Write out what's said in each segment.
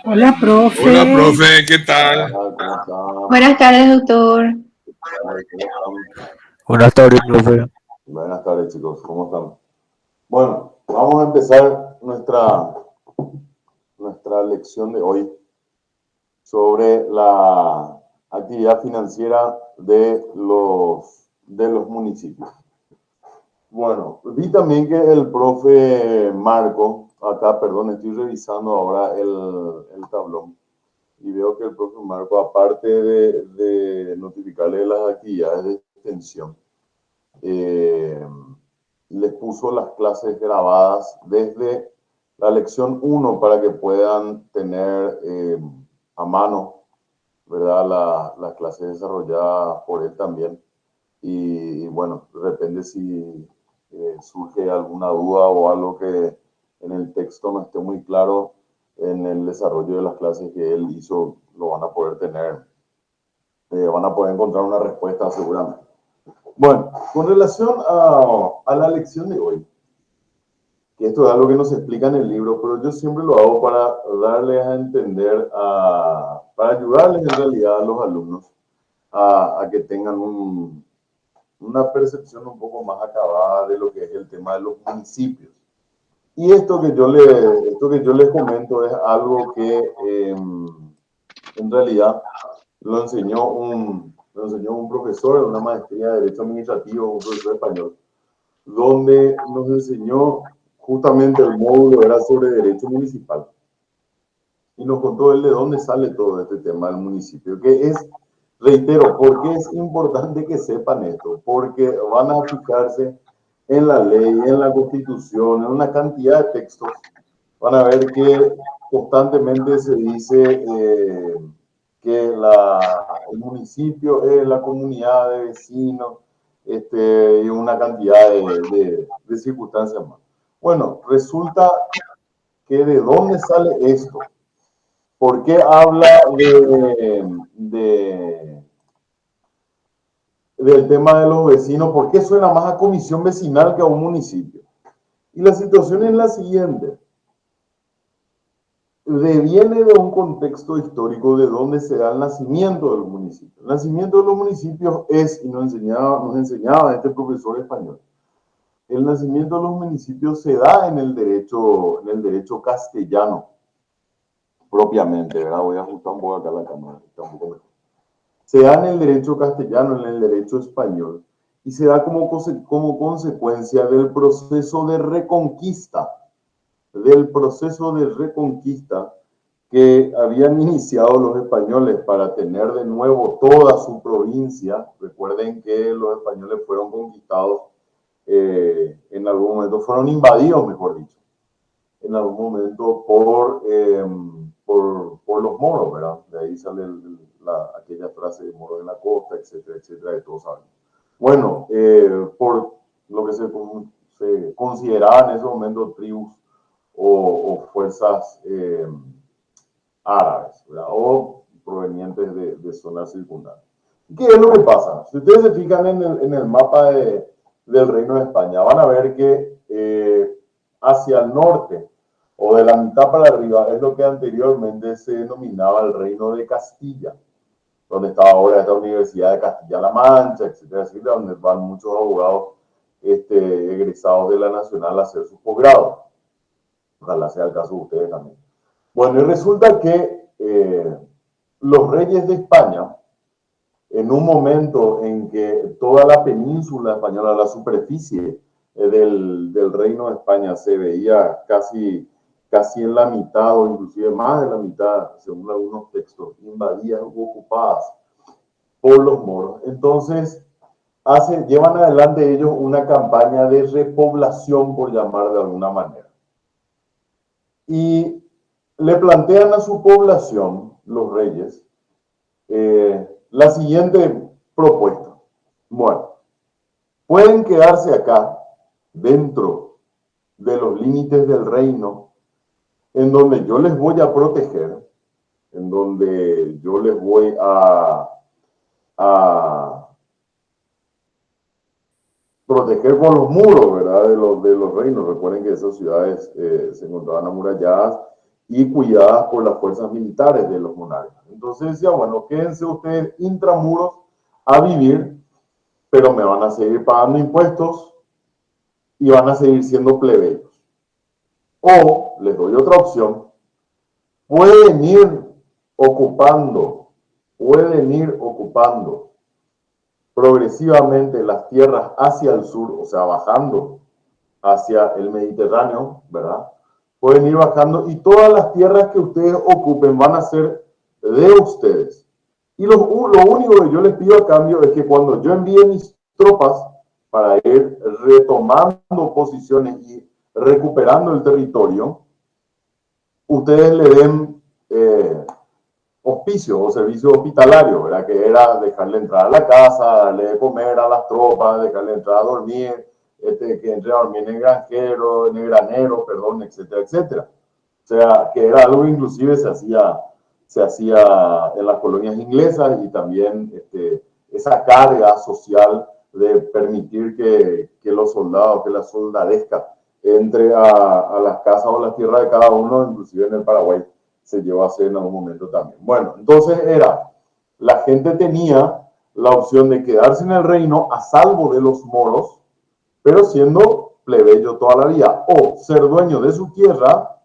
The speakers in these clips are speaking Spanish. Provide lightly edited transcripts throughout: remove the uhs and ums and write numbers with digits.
Hola, Hola, profe. profe, ¿qué tal? Hola, ¿cómo están? Buenas tardes, doctor. ¿Cómo están? Buenas tardes, profe. Buenas tardes, chicos, ¿cómo están? Bueno, vamos a empezar nuestra lección de hoy sobre la actividad financiera de los municipios. Bueno, vi también que el profe Marco, acá, perdón, estoy revisando ahora el tablón y veo que el profe Marco, aparte de notificarle las actividades de extensión, eh, les puso las clases grabadas desde la lección 1 para que puedan tener a mano, ¿verdad? Las clases desarrolladas por él también. Y bueno, de repente si surge alguna duda o algo que en el texto no esté muy claro en el desarrollo de las clases que él hizo, lo van a poder tener, van a poder encontrar una respuesta seguramente. Bueno, con relación a la lección de hoy, que esto es algo que no se explica en el libro, pero yo siempre lo hago para darles a entender, para ayudarles en realidad a los alumnos a que tengan una percepción un poco más acabada de lo que es el tema de los municipios. Y esto que yo les comento es algo que en realidad lo enseñó un profesor en una maestría de Derecho Administrativo, un profesor español, donde nos enseñó justamente el módulo era sobre Derecho Municipal. Y nos contó él de dónde sale todo este tema del municipio, que es, reitero, ¿por qué es importante que sepan esto? Porque van a fijarse en la ley, en la constitución, en una cantidad de textos. Van a ver que constantemente se dice que el municipio es la comunidad de vecinos, y una cantidad de circunstancias más. Bueno, resulta que de dónde sale esto. ¿Por qué habla del tema de los vecinos? ¿Por qué suena más a comisión vecinal que a un municipio? Y la situación es la siguiente. Deviene de un contexto histórico de donde se da el nacimiento de los municipios. El nacimiento de los municipios es, y nos enseñaba este profesor español, el nacimiento de los municipios se da en el derecho castellano, propiamente, ¿verdad? Voy a ajustar un poco acá la cámara, está un poco mejor. Se da en el derecho castellano, en el derecho español, y se da como consecuencia del proceso de reconquista que habían iniciado los españoles para tener de nuevo toda su provincia. Recuerden que los españoles fueron conquistados, en algún momento, fueron invadidos, mejor dicho, en algún momento por los moros, ¿verdad? De ahí sale aquella frase de moros en la costa, etcétera, etcétera, de todos sabemos. Bueno, por lo que se consideraba en ese momento tribus o fuerzas árabes, ¿verdad? O provenientes de zonas circundantes. ¿Qué es lo que pasa? Si ustedes se fijan en el mapa del Reino de España, van a ver que hacia el norte o de la mitad para arriba es lo que anteriormente se denominaba el Reino de Castilla, donde estaba ahora esta Universidad de Castilla-La Mancha, etcétera, etcétera, donde van muchos abogados egresados de la Nacional a hacer sus posgrados. Ojalá sea el caso de ustedes también. Bueno, y resulta que los reyes de España, en un momento en que toda la península española, la superficie del Reino de España se veía casi en la mitad o inclusive más de la mitad, según algunos textos, invadidas o ocupadas por los moros. Entonces, llevan adelante ellos una campaña de repoblación, por llamar de alguna manera. Y le plantean a su población, los reyes, la siguiente propuesta. Bueno, pueden quedarse acá, dentro de los límites del reino, en donde yo les voy a proteger, en donde yo les voy a proteger con los muros, ¿verdad? De los reinos. Recuerden que esas ciudades se encontraban amuralladas y cuidadas por las fuerzas militares de los monarcas. Entonces decía, bueno, quédense ustedes intramuros a vivir, pero me van a seguir pagando impuestos y van a seguir siendo plebeyos. O les doy otra opción, pueden ir ocupando progresivamente las tierras hacia el sur, o sea, bajando hacia el Mediterráneo, ¿verdad? Pueden ir bajando y todas las tierras que ustedes ocupen van a ser de ustedes. Y lo único que yo les pido a cambio es que cuando yo envíe mis tropas para ir retomando posiciones y recuperando el territorio, ustedes le den hospicio o servicio hospitalario, ¿verdad? Que era dejarle entrar a la casa, darle de comer a las tropas, dejarle entrar a dormir, que entre a dormir en el granjero, en el granero, perdón, etcétera, etcétera. O sea, que era algo que inclusive se hacía en las colonias inglesas y también esa carga social de permitir que los soldados, que la soldadesca entre a las casas o las tierras de cada uno, inclusive en el Paraguay se llevó a hacer en algún momento también. Bueno, entonces la gente tenía la opción de quedarse en el reino a salvo de los moros, pero siendo plebeyo toda la vida, o ser dueño de su tierra,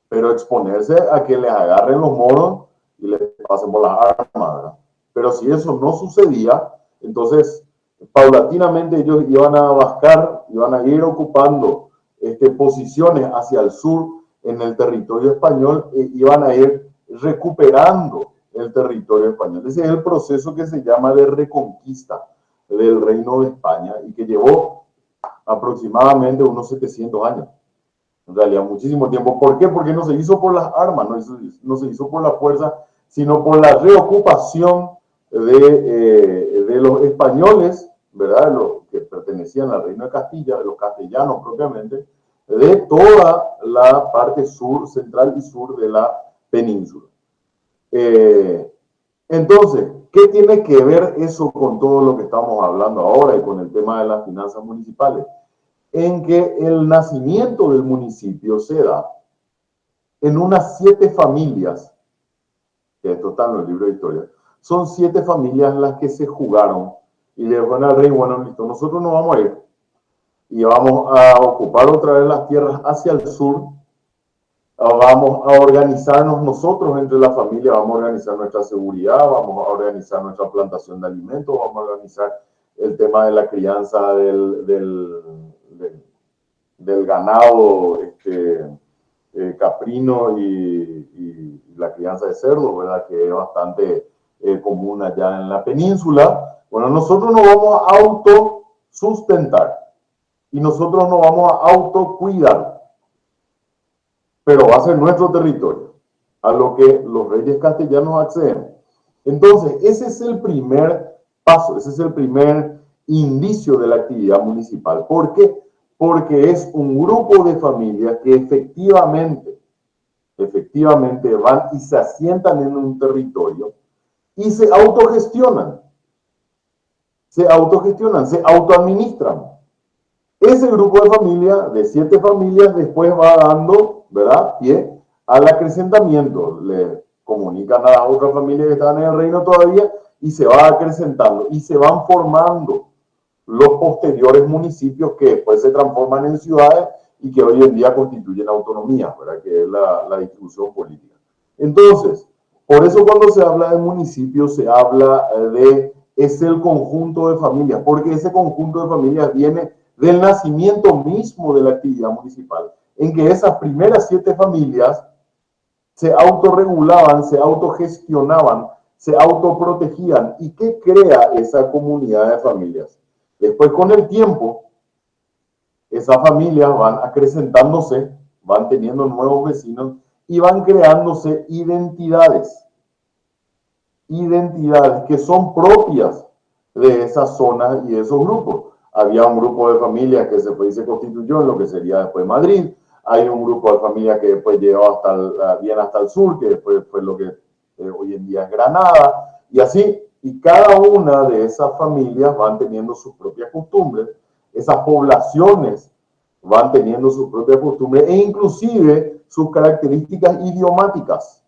pero exponerse a que les agarren los moros y les pasen por las armas, ¿verdad? Pero si eso no sucedía, entonces paulatinamente ellos iban a bajar, iban a ir ocupando posiciones hacia el sur en el territorio español e iban a ir recuperando el territorio español. Ese es el proceso que se llama de reconquista del Reino de España y que llevó aproximadamente unos 700 años. En realidad, muchísimo tiempo. ¿Por qué? Porque no se hizo por las armas, no se hizo por la fuerza, sino por la reocupación de los españoles, ¿verdad? Los que pertenecían al Reino de Castilla, de los castellanos propiamente, de toda la parte sur, central y sur de la península. Entonces, ¿qué tiene que ver eso con todo lo que estamos hablando ahora y con el tema de las finanzas municipales? En que el nacimiento del municipio se da en unas 7 familias, que esto está en el libro de historia, son 7 familias las que se jugaron y le dijeron al rey, bueno, listo, nosotros nos vamos a ir y vamos a ocupar otra vez las tierras hacia el sur, vamos a organizarnos nosotros entre la familia, vamos a organizar nuestra seguridad, vamos a organizar nuestra plantación de alimentos, vamos a organizar el tema de la crianza del ganado caprino y la crianza de cerdo, ¿verdad? Que es bastante común allá en la península. Bueno, nosotros nos vamos a autosustentar y nosotros nos vamos a autocuidar, pero va a ser nuestro territorio, a lo que los reyes castellanos acceden. Entonces, ese es el primer paso, ese es el primer indicio de la actividad municipal. ¿Por qué? Porque es un grupo de familias que efectivamente van y se asientan en un territorio y se autogestionan, se autoadministran. Ese grupo de familias, de 7 familias, después va dando, ¿verdad?, pie al acrecentamiento. Le comunican a las otras familias que están en el reino todavía y se va acrecentando y se van formando los posteriores municipios que después se transforman en ciudades y que hoy en día constituyen autonomías, ¿verdad?, que es la distribución política. Entonces, por eso cuando se habla de municipios se habla es el conjunto de familias, porque ese conjunto de familias viene del nacimiento mismo de la actividad municipal, en que esas primeras 7 familias se autorregulaban, se autogestionaban, se autoprotegían. ¿Y qué crea esa comunidad de familias? Después, con el tiempo, esas familias van acrecentándose, van teniendo nuevos vecinos y van creándose identidades que son propias de esas zonas y de esos grupos. Había un grupo de familias que se constituyó en lo que sería después Madrid. Hay un grupo de familias que después llegó bien hasta el sur, que después fue lo que hoy en día es Granada, y así. Y cada una de esas familias van teniendo sus propias costumbres, esas poblaciones van teniendo sus propias costumbres, e inclusive sus características idiomáticas.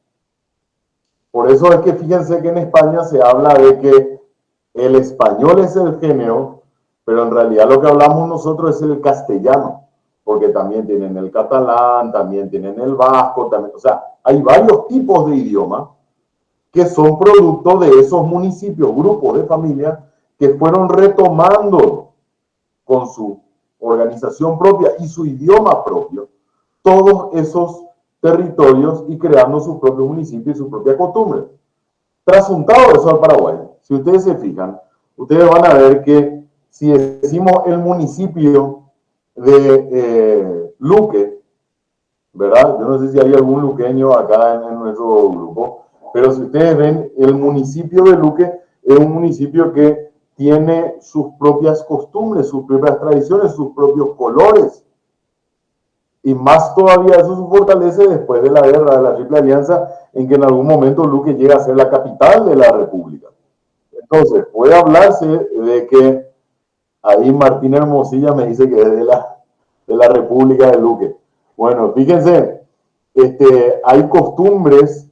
Por eso es que fíjense que en España se habla de que el español es el género, pero en realidad lo que hablamos nosotros es el castellano, porque también tienen el catalán, también tienen el vasco, también, o sea, hay varios tipos de idiomas que son producto de esos municipios, grupos de familias que fueron retomando con su organización propia y su idioma propio todos esos territorios y creando sus propios municipios y sus propias costumbres. Trasuntado eso al Paraguay, si ustedes se fijan, ustedes van a ver que si decimos el municipio de Luque, ¿verdad? Yo no sé si hay algún luqueño acá en nuestro grupo, pero si ustedes ven, el municipio de Luque es un municipio que tiene sus propias costumbres, sus propias tradiciones, sus propios colores. Y más todavía eso se fortalece después de la guerra de la Triple Alianza, en que en algún momento Luque llega a ser la capital de la República. Entonces, puede hablarse de que ahí Martín Hermosilla me dice que es de la República de Luque. Bueno, fíjense, hay costumbres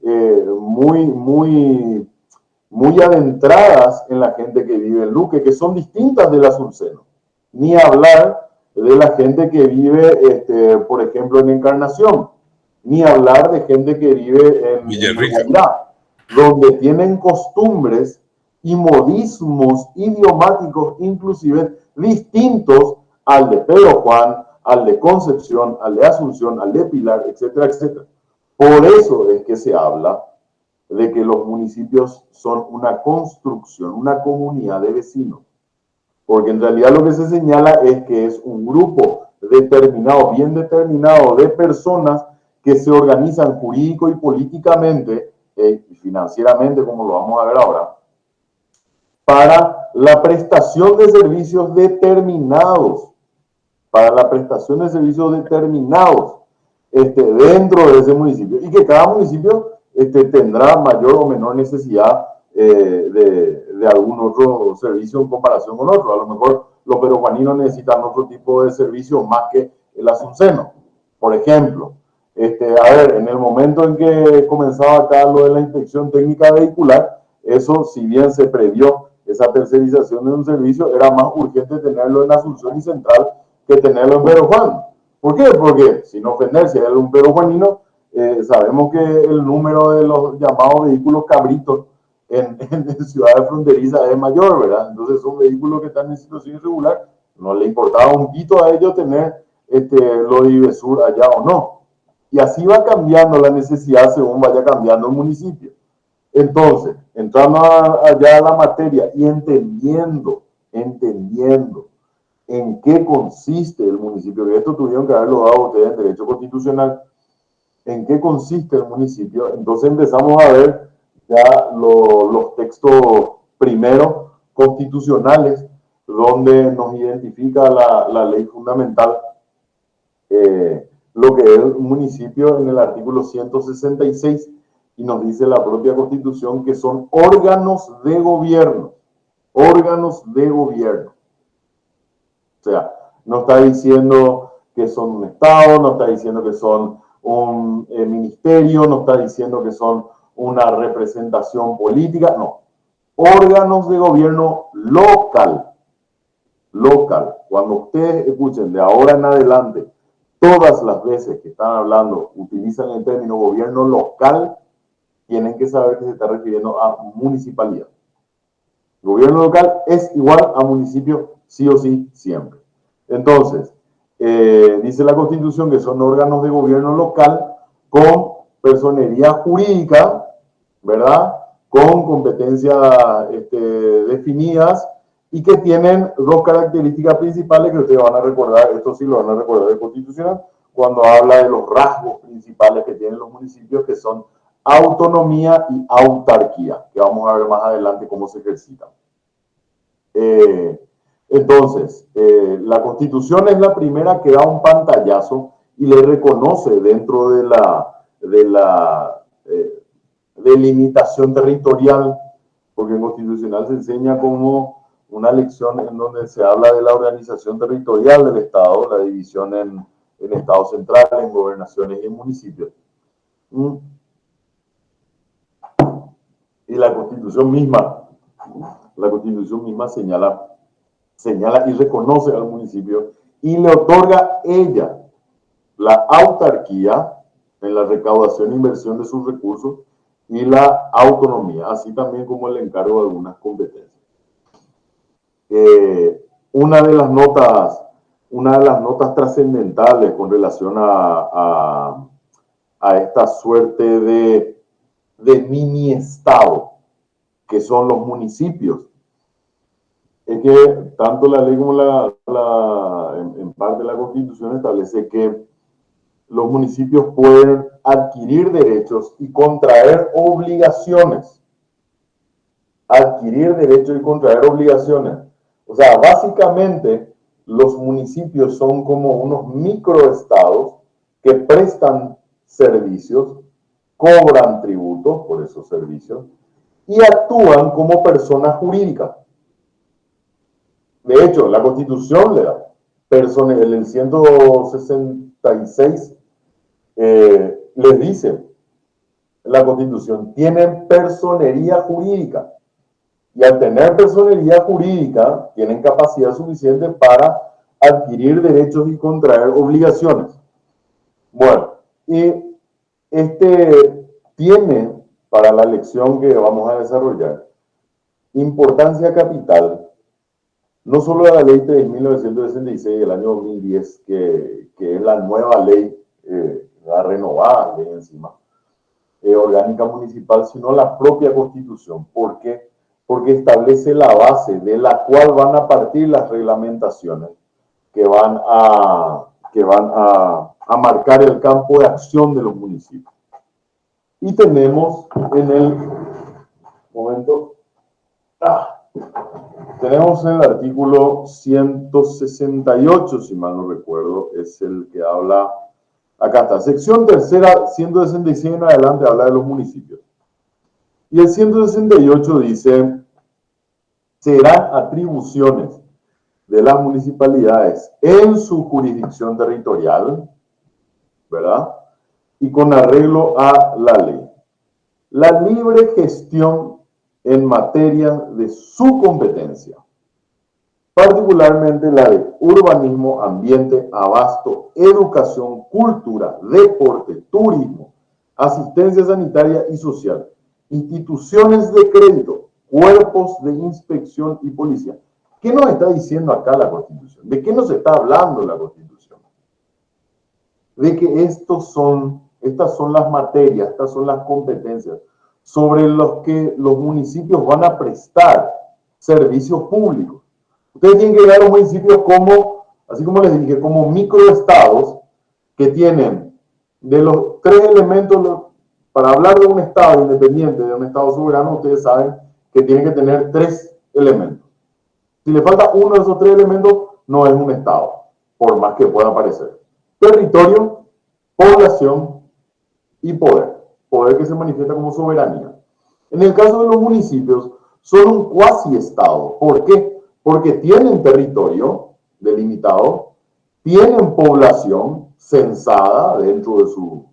muy adentradas en la gente que vive en Luque, que son distintas del Azuceno. Ni hablar de la gente que vive, por ejemplo, en Encarnación, ni hablar de gente que vive en Guairá, donde tienen costumbres y modismos idiomáticos inclusive distintos al de Pedro Juan, al de Concepción, al de Asunción, al de Pilar, etcétera, etcétera. Por eso es que se habla de que los municipios son una construcción, una comunidad de vecinos. Porque en realidad lo que se señala es que es un grupo determinado, bien determinado de personas que se organizan jurídico y políticamente y financieramente, como lo vamos a ver ahora, para la prestación de servicios determinados, para la prestación de servicios determinados dentro de ese municipio, y que cada municipio tendrá mayor o menor necesidad de algún otro servicio en comparación con otro. A lo mejor los perujuaninos necesitan otro tipo de servicio más que el asunceno. Por ejemplo, a ver, en el momento en que comenzaba acá lo de la inspección técnica vehicular, eso, si bien se previó esa tercerización de un servicio, era más urgente tenerlo en Asunción y Central que tenerlo en Pedro Juan. ¿Por qué? Porque, sin ofender, si es un perujuanino, sabemos que el número de los llamados vehículos cabritos en ciudades fronterizas es mayor, ¿verdad? Entonces son vehículos que están en situación irregular, no le importaba un pito a ellos tener lo de Ivesur allá o no. Y así va cambiando la necesidad según vaya cambiando el municipio. Entonces, entrando allá a la materia y entendiendo en qué consiste el municipio, que esto tuvieron que haberlo dado ustedes en Derecho Constitucional, en qué consiste el municipio, entonces empezamos a ver ya los textos primeros constitucionales, donde nos identifica la ley fundamental, lo que es un municipio en el artículo 166, y nos dice la propia Constitución que son órganos de gobierno, órganos de gobierno. O sea, no está diciendo que son un Estado, no está diciendo que son un ministerio, no está diciendo que son una representación política, no. Órganos de gobierno local. Local. Cuando ustedes escuchen de ahora en adelante, todas las veces que están hablando, utilizan el término gobierno local, tienen que saber que se está refiriendo a municipalidad. Gobierno local es igual a municipio sí o sí siempre. Entonces, dice la Constitución que son órganos de gobierno local con personería jurídica, ¿verdad? Con competencias definidas y que tienen dos características principales que ustedes van a recordar, esto sí lo van a recordar del Constitucional, cuando habla de los rasgos principales que tienen los municipios, que son autonomía y autarquía, que vamos a ver más adelante cómo se ejercitan. Entonces, la Constitución es la primera que da un pantallazo y le reconoce dentro de la delimitación territorial, porque en Constitucional se enseña como una lección en donde se habla de la organización territorial del Estado, la división en estados centrales, en gobernaciones y en municipios. Y la Constitución misma señala y reconoce al municipio y le otorga ella la autarquía en la recaudación e inversión de sus recursos y la autonomía, así también como el encargo de algunas competencias. Una de las notas trascendentales con relación a esta suerte de mini estado que son los municipios es que tanto la ley como en parte la Constitución establece que los municipios pueden adquirir derechos y contraer obligaciones. Adquirir derechos y contraer obligaciones. O sea, básicamente los municipios son como unos microestados que prestan servicios, cobran tributos por esos servicios y actúan como personas jurídicas. De hecho, la Constitución le da en el 166 les dice la Constitución, tienen personería jurídica. Y al tener personería jurídica, tienen capacidad suficiente para adquirir derechos y contraer obligaciones. Bueno, y tiene, para la lección que vamos a desarrollar, importancia capital, no solo de la ley 3.966 del año 2010, que es la nueva ley, la renovada ley encima, orgánica municipal, sino la propia Constitución. ¿Por qué? Porque establece la base de la cual van a partir las reglamentaciones que van a marcar el campo de acción de los municipios. Y tenemos en el tenemos en el artículo 168, si mal no recuerdo, es el que habla, acá está, sección tercera, 166 en adelante habla de los municipios. Y el 168 dice, serán atribuciones de las municipalidades en su jurisdicción territorial, ¿verdad? Y con arreglo a la ley. La libre gestión en materia de su competencia, particularmente la de urbanismo, ambiente, abasto, educación, cultura, deporte, turismo, asistencia sanitaria y social, instituciones de crédito, cuerpos de inspección y policía. ¿Qué nos está diciendo acá la Constitución? ¿De qué nos está hablando la Constitución? De que estas son las materias, estas son las competencias sobre los que los municipios van a prestar servicios públicos. Ustedes tienen que ver a los municipios como, así como les dije, como microestados que tienen de los tres elementos, para hablar de un estado independiente, de un estado soberano, ustedes saben que tienen que tener tres elementos. Si le falta uno de esos tres elementos, no es un estado, por más que pueda parecer. Territorio, población y poder. Poder que se manifiesta como soberanía. En el caso de los municipios, son un cuasi-estado. ¿Por qué? Porque tienen territorio delimitado, tienen población censada dentro de su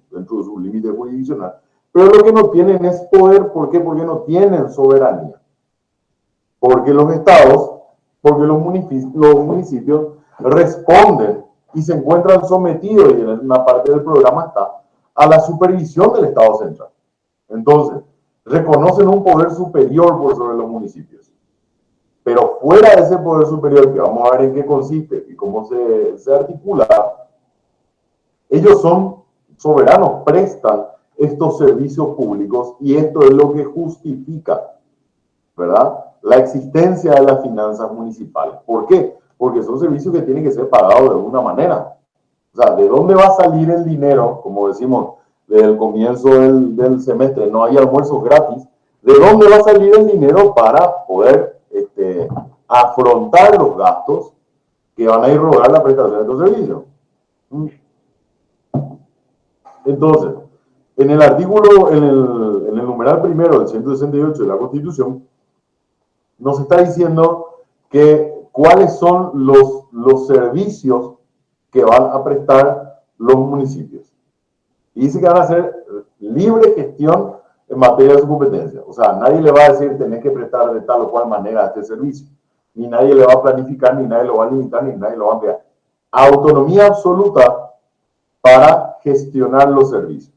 límite jurisdiccional, pero lo que no tienen es poder. ¿Por qué? Porque no tienen soberanía. Porque los municipios responden y se encuentran sometidos, y en una parte del programa está, a la supervisión del Estado central. Entonces, reconocen un poder superior por sobre los municipios. Pero fuera de ese poder superior, que vamos a ver en qué consiste y cómo se articula, ellos son soberanos, prestan estos servicios públicos y esto es lo que justifica, ¿verdad?, la existencia de las finanzas municipales. ¿Por qué? Porque son servicios que tienen que ser pagados de alguna manera. O sea, ¿de dónde va a salir el dinero? Como decimos, desde el comienzo del semestre, no hay almuerzos gratis. ¿De dónde va a salir el dinero para poder afrontar los gastos que van a irrogar la prestación de estos servicios? Entonces, en el artículo, en el numeral primero del 168 de la Constitución, nos está diciendo que cuáles son los servicios que van a prestar los municipios. Y dice que van a hacer libre gestión en materia de su competencia. O sea, nadie le va a decir tenés que prestar de tal o cual manera este servicio. Ni nadie le va a planificar, ni nadie lo va a limitar, ni nadie lo va a ampliar. Autonomía absoluta para gestionar los servicios.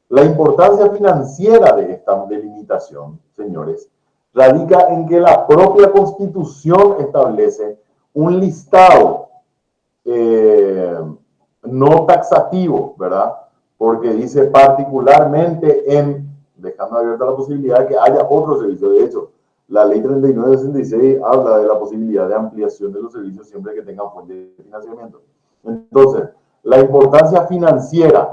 La importancia financiera de esta delimitación, señores, radica en que la propia Constitución establece un listado no taxativo, ¿verdad? Porque dice particularmente dejando abierta la posibilidad de que haya otro servicio. De hecho, la ley 3966 habla de la posibilidad de ampliación de los servicios siempre que tengan fuente de financiamiento. Entonces, la importancia financiera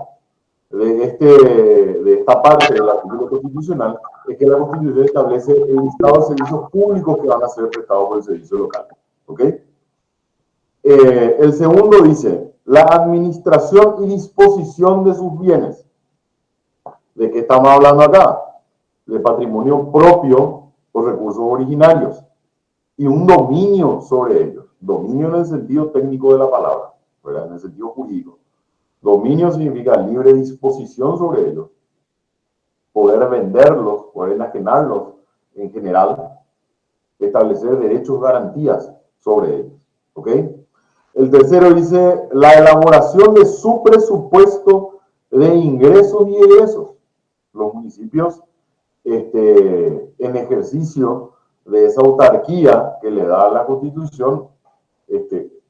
de esta parte del artículo constitucional es que la Constitución establece el listado de servicios públicos que van a ser prestados por el servicio local. ¿Ok? El segundo dice, la administración y disposición de sus bienes. ¿De qué estamos hablando acá? De patrimonio propio o recursos originarios y un dominio sobre ellos. Dominio en el sentido técnico de la palabra, ¿verdad? En el sentido jurídico. Dominio significa libre disposición sobre ellos, poder venderlos, poder enajenarlos en general, establecer derechos, garantías sobre ellos. ¿Ok? El tercero dice la elaboración de su presupuesto de ingresos y egresos. Los municipios, en ejercicio de esa autarquía que le da la Constitución,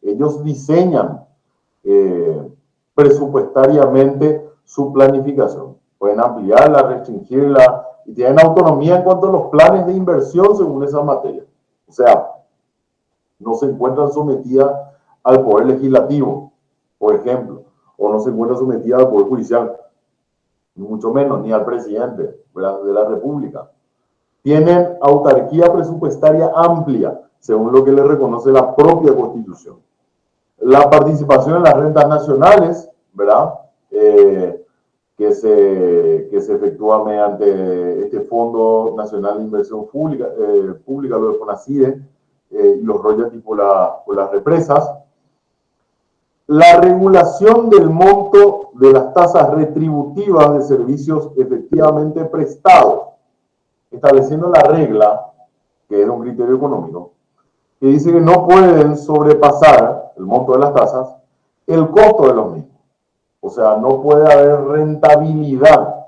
ellos diseñan presupuestariamente su planificación. Pueden ampliarla, restringirla y tienen autonomía en cuanto a los planes de inversión según esa materia. O sea, no se encuentran sometidas al Poder Legislativo, por ejemplo, o no se encuentran sometidas al Poder Judicial, ni mucho menos, ni al presidente de la República. Tienen autarquía presupuestaria amplia, según lo que le reconoce la propia Constitución. La participación en las rentas nacionales, ¿verdad? Que se efectúa mediante este Fondo Nacional de Inversión Pública, lo de FONACIDE, y los royalties por las represas. La regulación del monto de las tasas retributivas de servicios efectivamente prestados, estableciendo la regla, que es un criterio económico, que dice que no pueden sobrepasar el monto de las tasas el costo de los mismos. O sea, no puede haber rentabilidad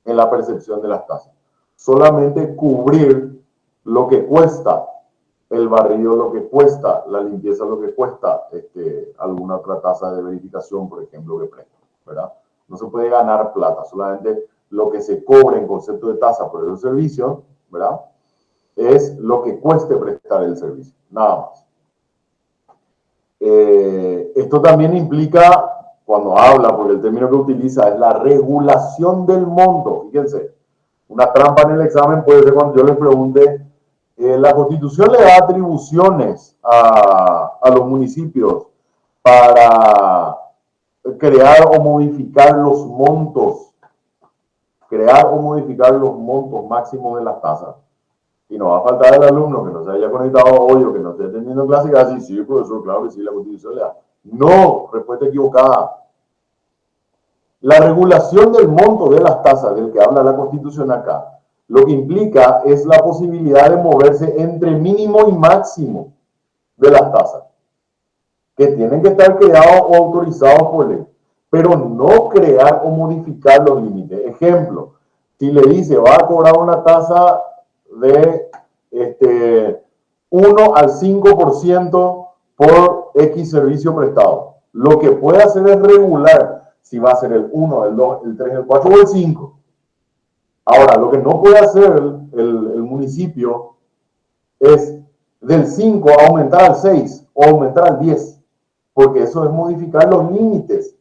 en la percepción de las tasas. Solamente cubrir lo que cuesta el barrido, lo que cuesta la limpieza, lo que cuesta alguna otra tasa de verificación, por ejemplo, que presta, ¿verdad? No se puede ganar plata, solamente lo que se cobre en concepto de tasa por el servicio, ¿verdad? Es lo que cueste prestar el servicio, nada más. Esto también implica, cuando habla, porque el término que utiliza es la regulación del monto. Fíjense, una trampa en el examen puede ser cuando yo les pregunte, la Constitución le da atribuciones a los municipios para crear o modificar los montos máximos de las tasas. Y no va a faltar el alumno que no se haya conectado hoy o que no esté teniendo clase y va a decir, sí, profesor, claro que sí, la Constitución le da. No, respuesta equivocada. La regulación del monto de las tasas del que habla la Constitución acá, lo que implica es la posibilidad de moverse entre mínimo y máximo de las tasas, que tienen que estar creados o autorizados por ley, pero no crear o modificar los límites. Ejemplo, si le dice va a cobrar una tasa de 1 al 5% por X servicio prestado. Lo que puede hacer es regular si va a ser el 1, el 2, el 3, el 4 o el 5. Ahora, lo que no puede hacer el municipio es del 5 aumentar al 6 o aumentar al 10, porque eso es modificar los límites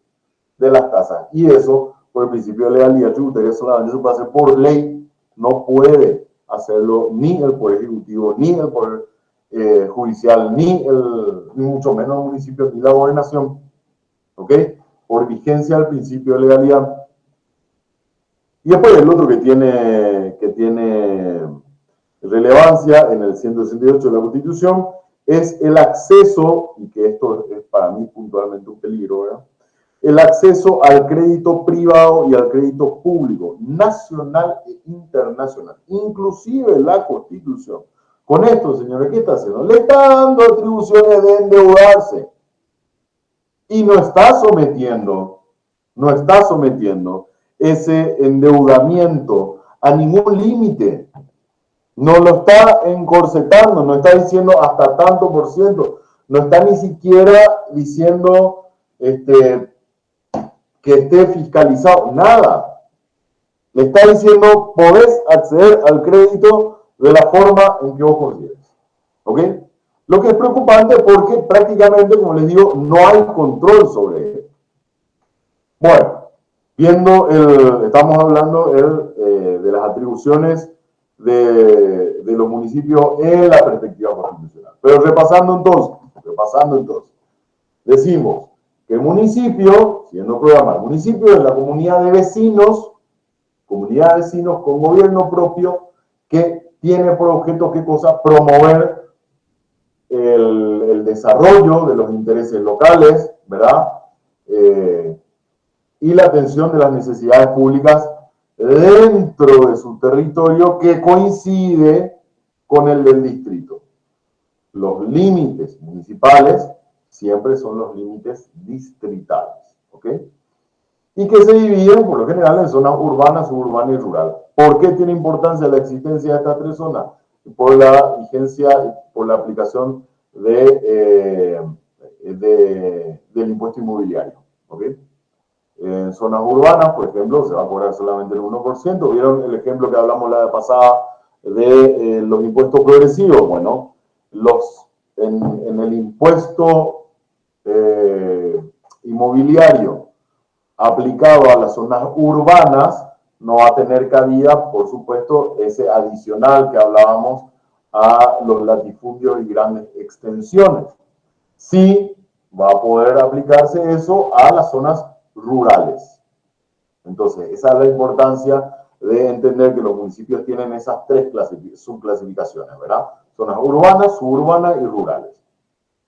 de las tasas. Y eso, por el principio de legalidad tributaria, solamente se puede hacer por ley, no puede hacerlo ni el Poder Ejecutivo, ni el Poder Judicial, ni mucho menos el municipio, ni la gobernación. ¿Ok? Por vigencia del principio de legalidad. Y después el otro que tiene relevancia en el 168 de la Constitución es el acceso, y que esto es para mí puntualmente un peligro, ¿verdad? el acceso al crédito privado y al crédito público, nacional e internacional, inclusive la Constitución. Con esto, señores, ¿qué está haciendo? Le está dando atribuciones de endeudarse y no está sometiendo ese endeudamiento a ningún límite. No lo está encorsetando, no está diciendo hasta tanto por ciento, no está ni siquiera diciendo que esté fiscalizado, nada. Le está diciendo, podés acceder al crédito de la forma en que vos consideres. ¿Ok? Lo que es preocupante porque prácticamente, como les digo, no hay control sobre él. Bueno, estamos hablando de las atribuciones de los municipios en la perspectiva constitucional. Pero repasando entonces, decimos que el municipio, siendo programa, el municipio es la comunidad de vecinos con gobierno propio que tiene por objeto, ¿qué cosa? Promover el desarrollo de los intereses locales, ¿verdad? Y la atención de las necesidades públicas dentro de su territorio que coincide con el del distrito. Los límites municipales siempre son los límites distritales, ¿ok? Y que se dividen, por lo general, en zonas urbanas, suburbanas y rural. ¿Por qué tiene importancia la existencia de estas tres zonas? Por la vigencia, por la aplicación del impuesto inmobiliario, ¿ok? En zonas urbanas, por ejemplo, se va a cobrar solamente el 1%. ¿Vieron el ejemplo que hablamos la vez pasada de los impuestos progresivos? Bueno, en el impuesto inmobiliario aplicado a las zonas urbanas, no va a tener cabida, por supuesto, ese adicional que hablábamos a los latifundios y grandes extensiones. Sí va a poder aplicarse eso a las zonas rurales. Entonces, esa es la importancia de entender que los municipios tienen esas tres subclasificaciones, ¿verdad? Zonas urbanas, suburbanas y rurales.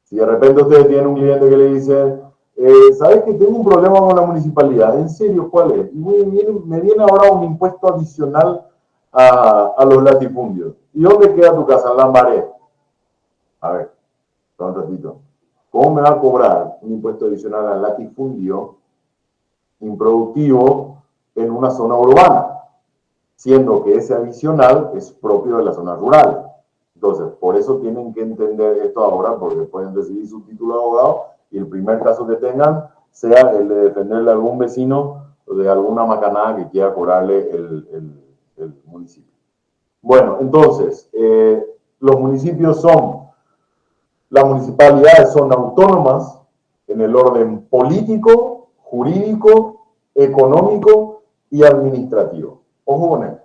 Si de repente ustedes tienen un cliente que le dice, ¿sabes que tengo un problema con la municipalidad? ¿En serio? ¿Cuál es? Y me viene ahora un impuesto adicional a los latifundios. ¿Y dónde queda tu casa? En Lambaré. A ver, un ratito. ¿Cómo me va a cobrar un impuesto adicional al latifundio improductivo en una zona urbana? Siendo que ese adicional es propio de la zona rural. Entonces, por eso tienen que entender esto ahora, porque pueden decidir su título de abogado y el primer caso que tengan sea el de defenderle a algún vecino de alguna macanada que quiera cobrarle el municipio. Bueno, entonces, los municipios las municipalidades son autónomas en el orden político, jurídico, económico y administrativo. Ojo con esto.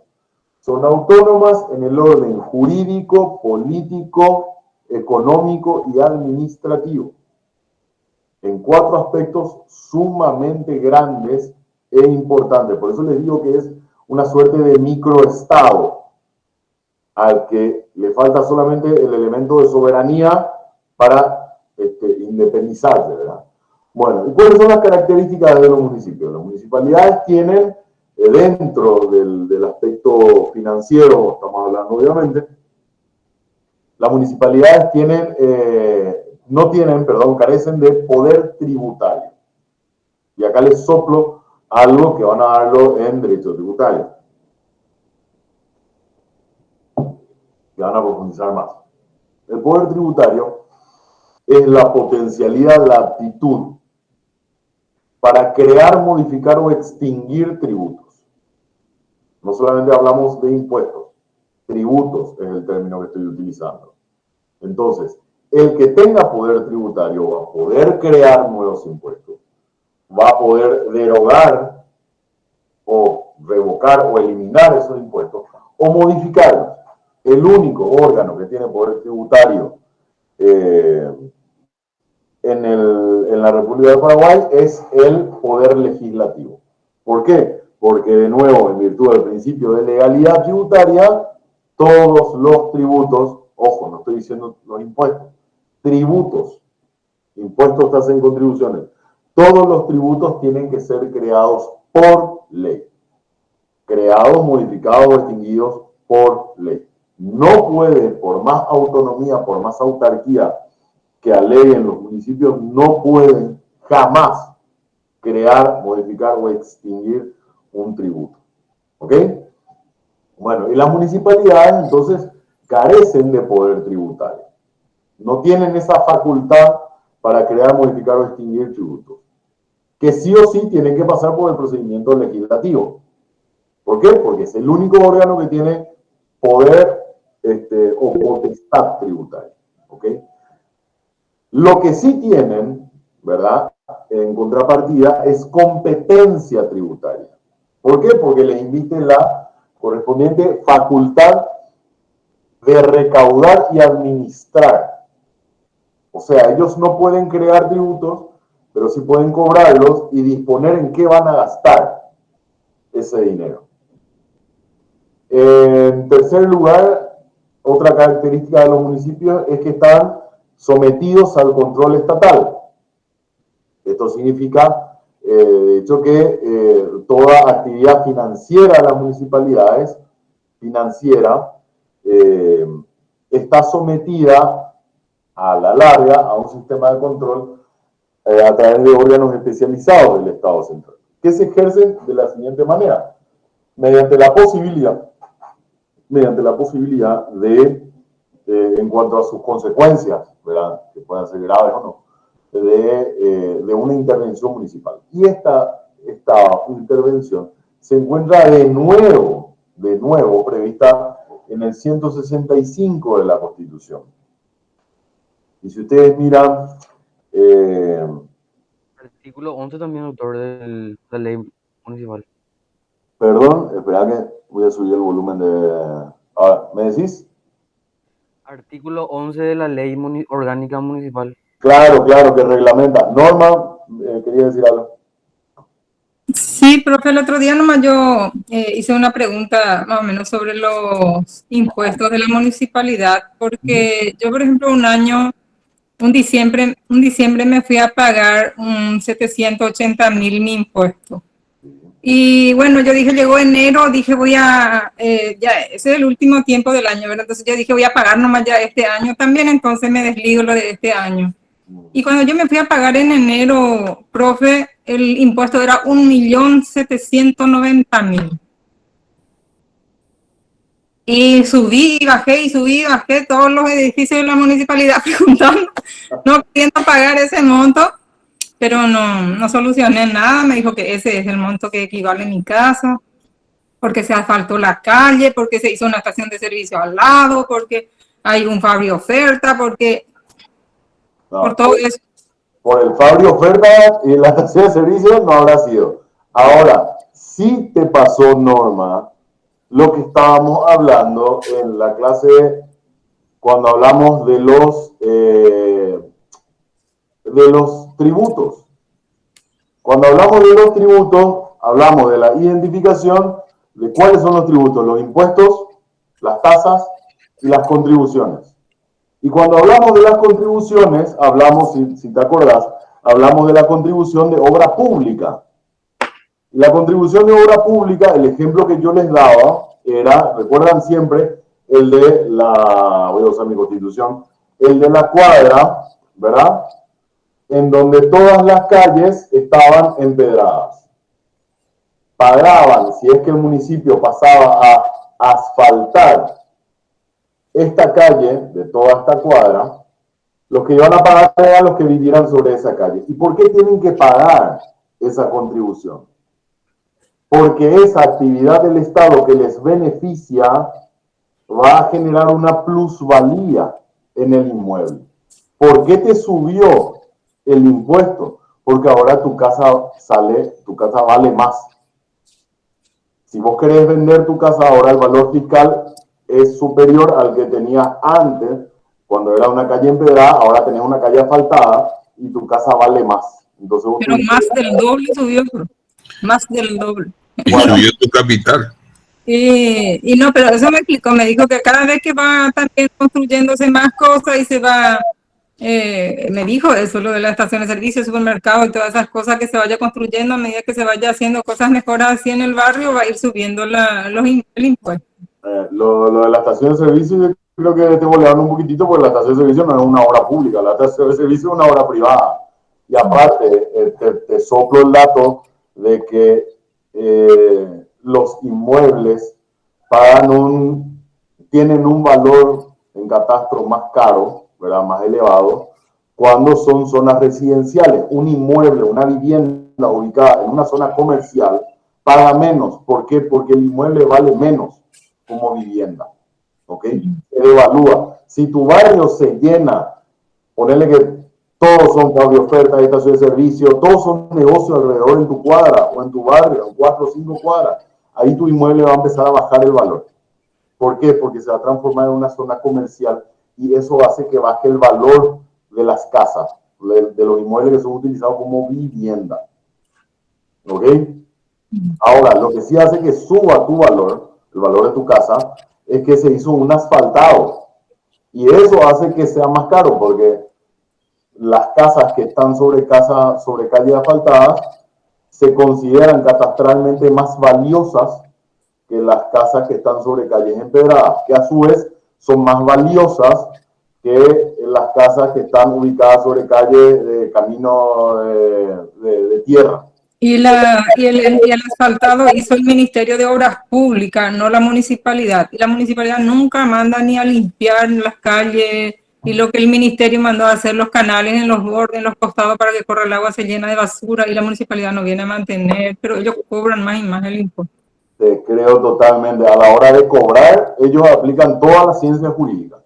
Son autónomas en el orden jurídico, político, económico y administrativo. En 4 aspectos sumamente grandes e importantes. Por eso les digo que es una suerte de microestado al que le falta solamente el elemento de soberanía para independizarse, ¿verdad? Bueno, ¿y cuáles son las características de los municipios? Las municipalidades tienen, dentro del aspecto financiero, estamos hablando obviamente, las municipalidades carecen de poder tributario. Y acá les soplo algo que van a darlo en derecho tributario. Que van a profundizar más. El poder tributario es la potencialidad, la aptitud para crear, modificar o extinguir tributos. No solamente hablamos de impuestos, tributos es el término que estoy utilizando. Entonces, el que tenga poder tributario va a poder crear nuevos impuestos, va a poder derogar o revocar o eliminar esos impuestos o modificarlos. El único órgano que tiene poder tributario en la República de Paraguay es el Poder Legislativo. ¿Por qué? Porque, de nuevo, en virtud del principio de legalidad tributaria, todos los tributos, ojo, no estoy diciendo los impuestos, tributos, impuestos, tasas y contribuciones, todos los tributos tienen que ser creados por ley. Creados, modificados o extinguidos por ley. No puede, por más autonomía, por más autarquía que aleguen los municipios, no pueden jamás crear, modificar o extinguir un tributo. ¿Ok? Bueno, y las municipalidades entonces carecen de poder tributario. No tienen esa facultad para crear, modificar o extinguir tributos. Que sí o sí tienen que pasar por el procedimiento legislativo. ¿Por qué? Porque es el único órgano que tiene poder o potestad tributaria. ¿Ok? Lo que sí tienen, ¿verdad? En contrapartida, es competencia tributaria. ¿Por qué? Porque les invite la correspondiente facultad de recaudar y administrar. O sea, ellos no pueden crear tributos, pero sí pueden cobrarlos y disponer en qué van a gastar ese dinero. En tercer lugar, otra característica de los municipios es que están sometidos al control estatal. Esto significa, de hecho, que toda actividad financiera de las municipalidades, financiera, está sometida a la larga a un sistema de control a través de órganos especializados del Estado central, que se ejercen de la siguiente manera, mediante la posibilidad de, en cuanto a sus consecuencias, ¿verdad? Que puedan ser graves o no, de una intervención municipal. Y esta intervención se encuentra de nuevo prevista en el 165 de la Constitución. Y si ustedes miran... Artículo 11 también, autor de la ley municipal. Perdón, espera que voy a subir el volumen de... Ahora, ¿me decís? Artículo 11 de la ley orgánica municipal. Claro, que reglamenta. Norma, quería decir algo. Sí, profe, el otro día nomás yo hice una pregunta más o menos sobre los impuestos de la municipalidad, porque yo, por ejemplo, un diciembre me fui a pagar 780,000 mi impuesto. Y bueno, yo dije, llegó enero, dije ya, ese es el último tiempo del año, ¿verdad? Entonces yo dije, voy a pagar nomás ya este año también, entonces me desligo lo de este año. Y cuando yo me fui a pagar en enero, profe, el impuesto era 1.790.000. Y subí y bajé todos los edificios de la municipalidad preguntando, no queriendo pagar ese monto, pero no solucioné nada. Me dijo que ese es el monto que equivale en mi casa, porque se asfaltó la calle, porque se hizo una estación de servicio al lado, porque hay un Fabri oferta, porque por todo eso. Por el Fabri oferta y la estación de servicio no habrá sido. Ahora, sí te pasó, Norma, lo que estábamos hablando en la clase cuando hablamos de los tributos. Cuando hablamos de los tributos, hablamos de la identificación de cuáles son los tributos, los impuestos, las tasas y las contribuciones. Y cuando hablamos de las contribuciones, hablamos, si te acordás, hablamos de la contribución de obra pública. Y la contribución de obra pública, el ejemplo que yo les daba era, recuerdan siempre, el de voy a usar mi constitución, el de la cuadra, ¿verdad? En donde todas las calles estaban empedradas. Pagaban, si es que el municipio pasaba a asfaltar esta calle, de toda esta cuadra, los que iban a pagar eran los que vivieran sobre esa calle. ¿Y por qué tienen que pagar esa contribución? Porque esa actividad del Estado que les beneficia va a generar una plusvalía en el inmueble. ¿Por qué te subió el impuesto? Porque ahora tu casa vale más. Si vos querés vender tu casa, ahora el valor fiscal es superior al que tenías antes, cuando era una calle empedrada, ahora tenés una calle asfaltada y tu casa vale más. Entonces, pero más del doble subió, más del doble. Y subió tu capital. Y no, pero eso me explicó, me dijo que cada vez que va también construyéndose más cosas y se va me dijo eso, lo de la estación de servicio, supermercado y todas esas cosas que se vaya construyendo a medida que se vaya haciendo cosas mejoras así en el barrio, va a ir subiendo el impuesto. Lo de la estación de servicio, yo creo que tengo que darle un poquitito, porque la estación de servicio no es una obra pública, la estación de servicio es una obra privada. Y aparte, te soplo el dato de que los inmuebles tienen un valor en catastro más caro, ¿verdad? Más elevado, cuando son zonas residenciales. Un inmueble, una vivienda ubicada en una zona comercial, paga menos. ¿Por qué? Porque el inmueble vale menos como vivienda. ¿Ok? Se devalúa. Si tu barrio se llena, ponele que todos son de oferta, estación de servicio, todos son negocios alrededor en tu cuadra o en tu barrio, en 4 o 5 cuadras, ahí tu inmueble va a empezar a bajar el valor. ¿Por qué? Porque se va a transformar en una zona comercial y eso hace que baje el valor de las casas, de los inmuebles que son utilizados como vivienda. ¿Ok? Ahora, lo que sí hace que suba tu valor, el valor de tu casa, es que se hizo un asfaltado. Y eso hace que sea más caro, porque las casas que están sobre calles asfaltadas se consideran catastralmente más valiosas que las casas que están sobre calles empedradas, que a su vez son más valiosas que las casas que están ubicadas sobre calles de camino de tierra. Y el asfaltado hizo el Ministerio de Obras Públicas, no la municipalidad. Y la municipalidad nunca manda ni a limpiar las calles. Y lo que el ministerio mandó a hacer, los canales en los bordes, en los costados, para que corra el agua, se llena de basura y la municipalidad no viene a mantener, pero ellos cobran más y más el impuesto. Te creo totalmente. A la hora de cobrar, ellos aplican toda la ciencia jurídica.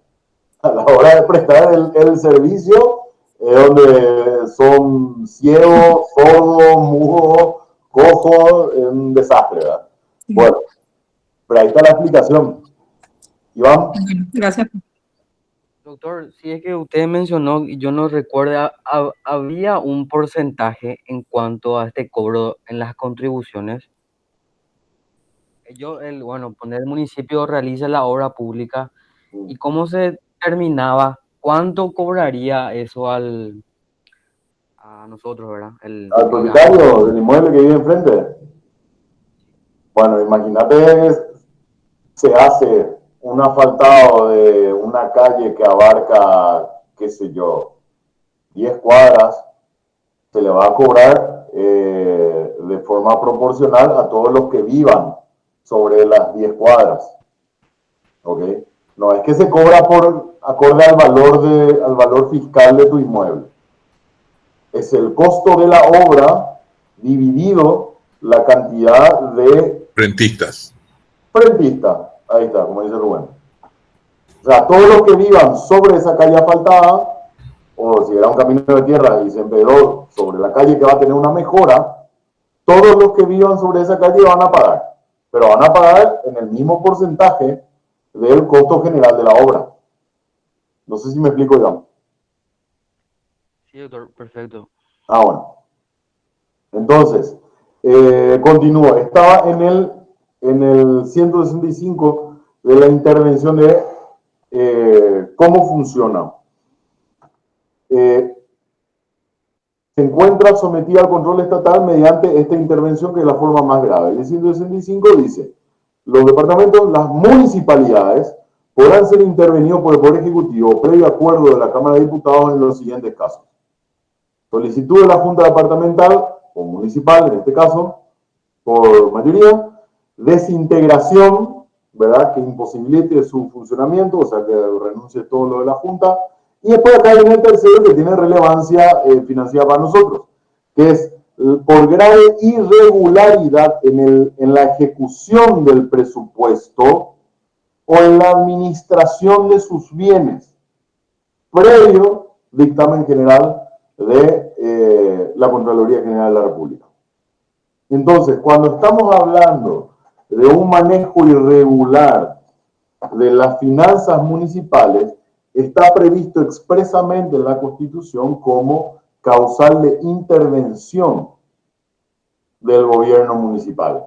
A la hora de prestar el servicio, es donde son ciegos, sordos, mudos, cojos, es un desastre, ¿verdad? Bueno, pero ahí está la explicación. Iván. Gracias. Doctor, si es que usted mencionó, y yo no recuerdo, ¿había un porcentaje en cuanto a este cobro en las contribuciones? Poner el municipio realiza la obra pública, ¿y cómo se determinaba cuánto cobraría eso a nosotros, ¿verdad? Al propietario del inmueble que vive enfrente. Bueno, imagínate que se hace un asfaltado de una calle que abarca, qué sé yo, 10 cuadras, se le va a cobrar de forma proporcional a todos los que vivan sobre las 10 cuadras. ¿Ok? No es que se cobra por acorde al valor fiscal de tu inmueble. Es el costo de la obra dividido la cantidad de Rentistas. Ahí está, como dice Rubén. O sea, todos los que vivan sobre esa calle asfaltada, o si era un camino de tierra y se empedró sobre la calle que va a tener una mejora, todos los que vivan sobre esa calle van a pagar. Pero van a pagar en el mismo porcentaje del costo general de la obra. No sé si me explico, Iván. Sí, doctor, perfecto. Bueno. Entonces, continúo. Estaba en el 165 de la intervención de cómo funciona. Se encuentra sometida al control estatal mediante esta intervención, que es la forma más grave. El 165 dice: los departamentos, las municipalidades, podrán ser intervenidos por el Poder Ejecutivo previo acuerdo de la Cámara de Diputados en los siguientes casos: solicitud de la Junta Departamental o municipal, en este caso, por mayoría; desintegración, ¿verdad?, que imposibilite su funcionamiento, o sea, que renuncie todo lo de la Junta. Y después acá viene el tercero, que tiene relevancia financiera para nosotros, que es por grave irregularidad en la ejecución del presupuesto o en la administración de sus bienes, previo dictamen general de la Contraloría General de la República. Entonces, cuando estamos hablando de un manejo irregular de las finanzas municipales, está previsto expresamente en la Constitución como causal de intervención del gobierno municipal.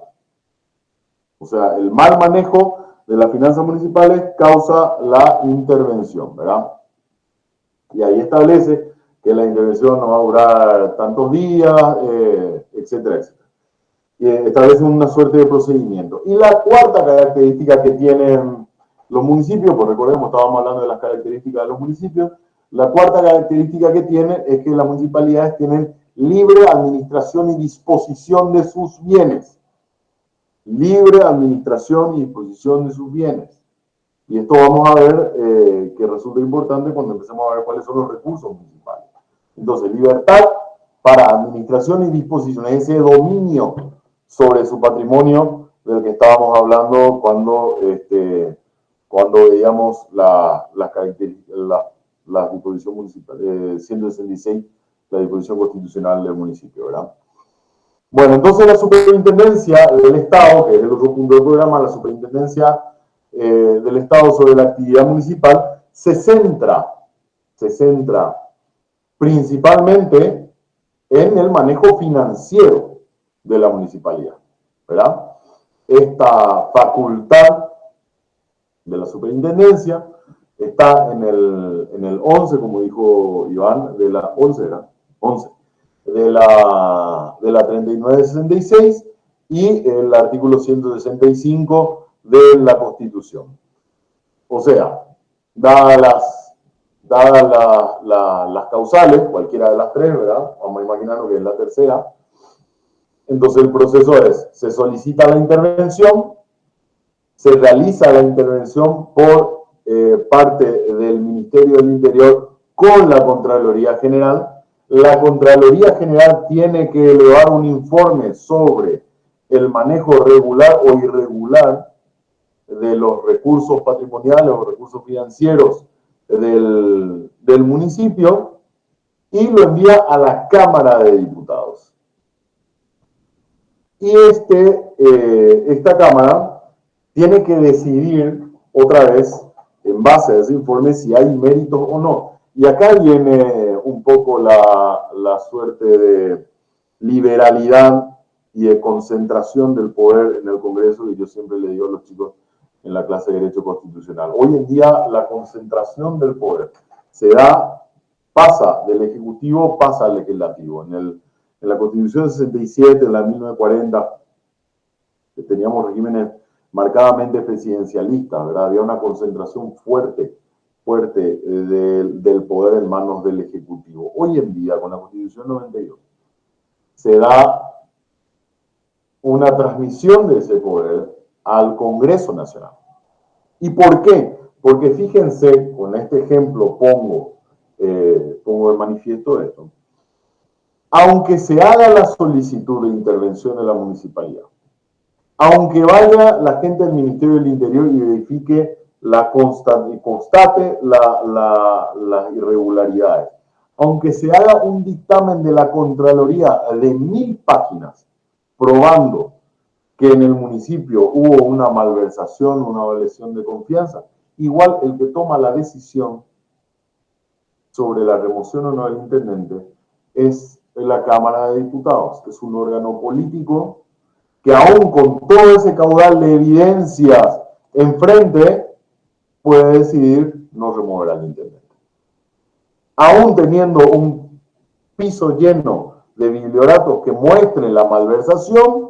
O sea, el mal manejo de las finanzas municipales causa la intervención, ¿verdad? Y ahí establece que la intervención no va a durar tantos días, etcétera, etcétera. Establece una suerte de procedimiento. Y la cuarta característica que tienen los municipios, pues recordemos, estábamos hablando de las características de los municipios, la cuarta característica que tienen es que las municipalidades tienen libre administración y disposición de sus bienes. Libre administración y disposición de sus bienes. Y esto vamos a ver que resulta importante cuando empecemos a ver cuáles son los recursos municipales. Entonces, libertad para administración y disposición, ese dominio sobre su patrimonio del que estábamos hablando cuando veíamos la disposición municipal, 166, la disposición constitucional del municipio, ¿verdad? Bueno, entonces la superintendencia del Estado, que es el otro punto del programa, la superintendencia del Estado sobre la actividad municipal, se centra principalmente en el manejo financiero de la municipalidad, ¿verdad? Esta facultad de la superintendencia está en el 11, como dijo Iván, de la 11, ¿verdad? 11, de la 3966 y el artículo 165 de la Constitución. O sea, dadas las causales, cualquiera de las tres, ¿verdad? Vamos a imaginarnos que es la tercera. Entonces el proceso es, se solicita la intervención, se realiza la intervención por parte del Ministerio del Interior con la Contraloría General. La Contraloría General tiene que elevar un informe sobre el manejo regular o irregular de los recursos patrimoniales o recursos financieros del municipio y lo envía a la Cámara de Diputados. Y esta Cámara tiene que decidir otra vez, en base a ese informe, si hay méritos o no. Y acá viene un poco la suerte de liberalidad y de concentración del poder en el Congreso, que yo siempre le digo a los chicos en la clase de Derecho Constitucional. Hoy en día la concentración del poder pasa del Ejecutivo, pasa al Legislativo. En la Constitución 67, en la 1940, teníamos regímenes marcadamente presidencialistas, ¿verdad? Había una concentración fuerte del poder en manos del Ejecutivo. Hoy en día, con la Constitución 92, se da una transmisión de ese poder al Congreso Nacional. ¿Y por qué? Porque fíjense, con este ejemplo pongo de manifiesto esto. Aunque se haga la solicitud de intervención de la municipalidad, aunque vaya la gente del Ministerio del Interior y verifique constate las irregularidades, aunque se haga un dictamen de la Contraloría de 1000 páginas probando que en el municipio hubo una malversación, una lesión de confianza, igual el que toma la decisión sobre la remoción o no del intendente es la Cámara de Diputados, que es un órgano político que aún con todo ese caudal de evidencias enfrente, puede decidir no remover al intendente. Aún teniendo un piso lleno de biblioratos que muestren la malversación,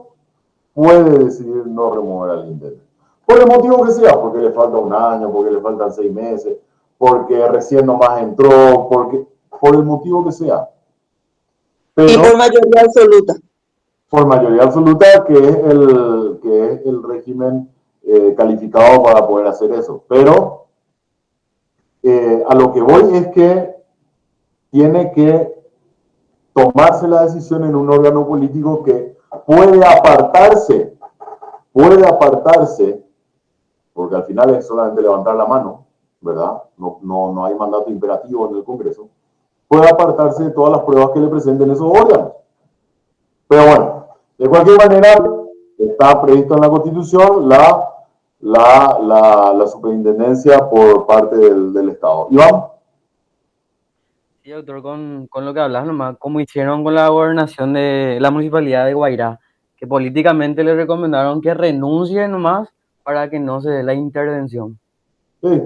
puede decidir no remover al intendente. Por el motivo que sea, porque le falta un año, porque le faltan 6 meses, porque recién nomás entró, por el motivo que sea. Pero, y por mayoría absoluta. Por mayoría absoluta, que es el régimen calificado para poder hacer eso. Pero a lo que voy es que tiene que tomarse la decisión en un órgano político que puede apartarse, porque al final es solamente levantar la mano, ¿verdad? No hay mandato imperativo en el Congreso, puede apartarse de todas las pruebas que le presenten esos órganos. Pero bueno, de cualquier manera, está previsto en la Constitución la superintendencia por parte del Estado. Iván. Sí, doctor, con lo que hablas nomás, como hicieron con la gobernación de la municipalidad de Guairá, que políticamente le recomendaron que renuncie nomás para que no se dé la intervención. Sí.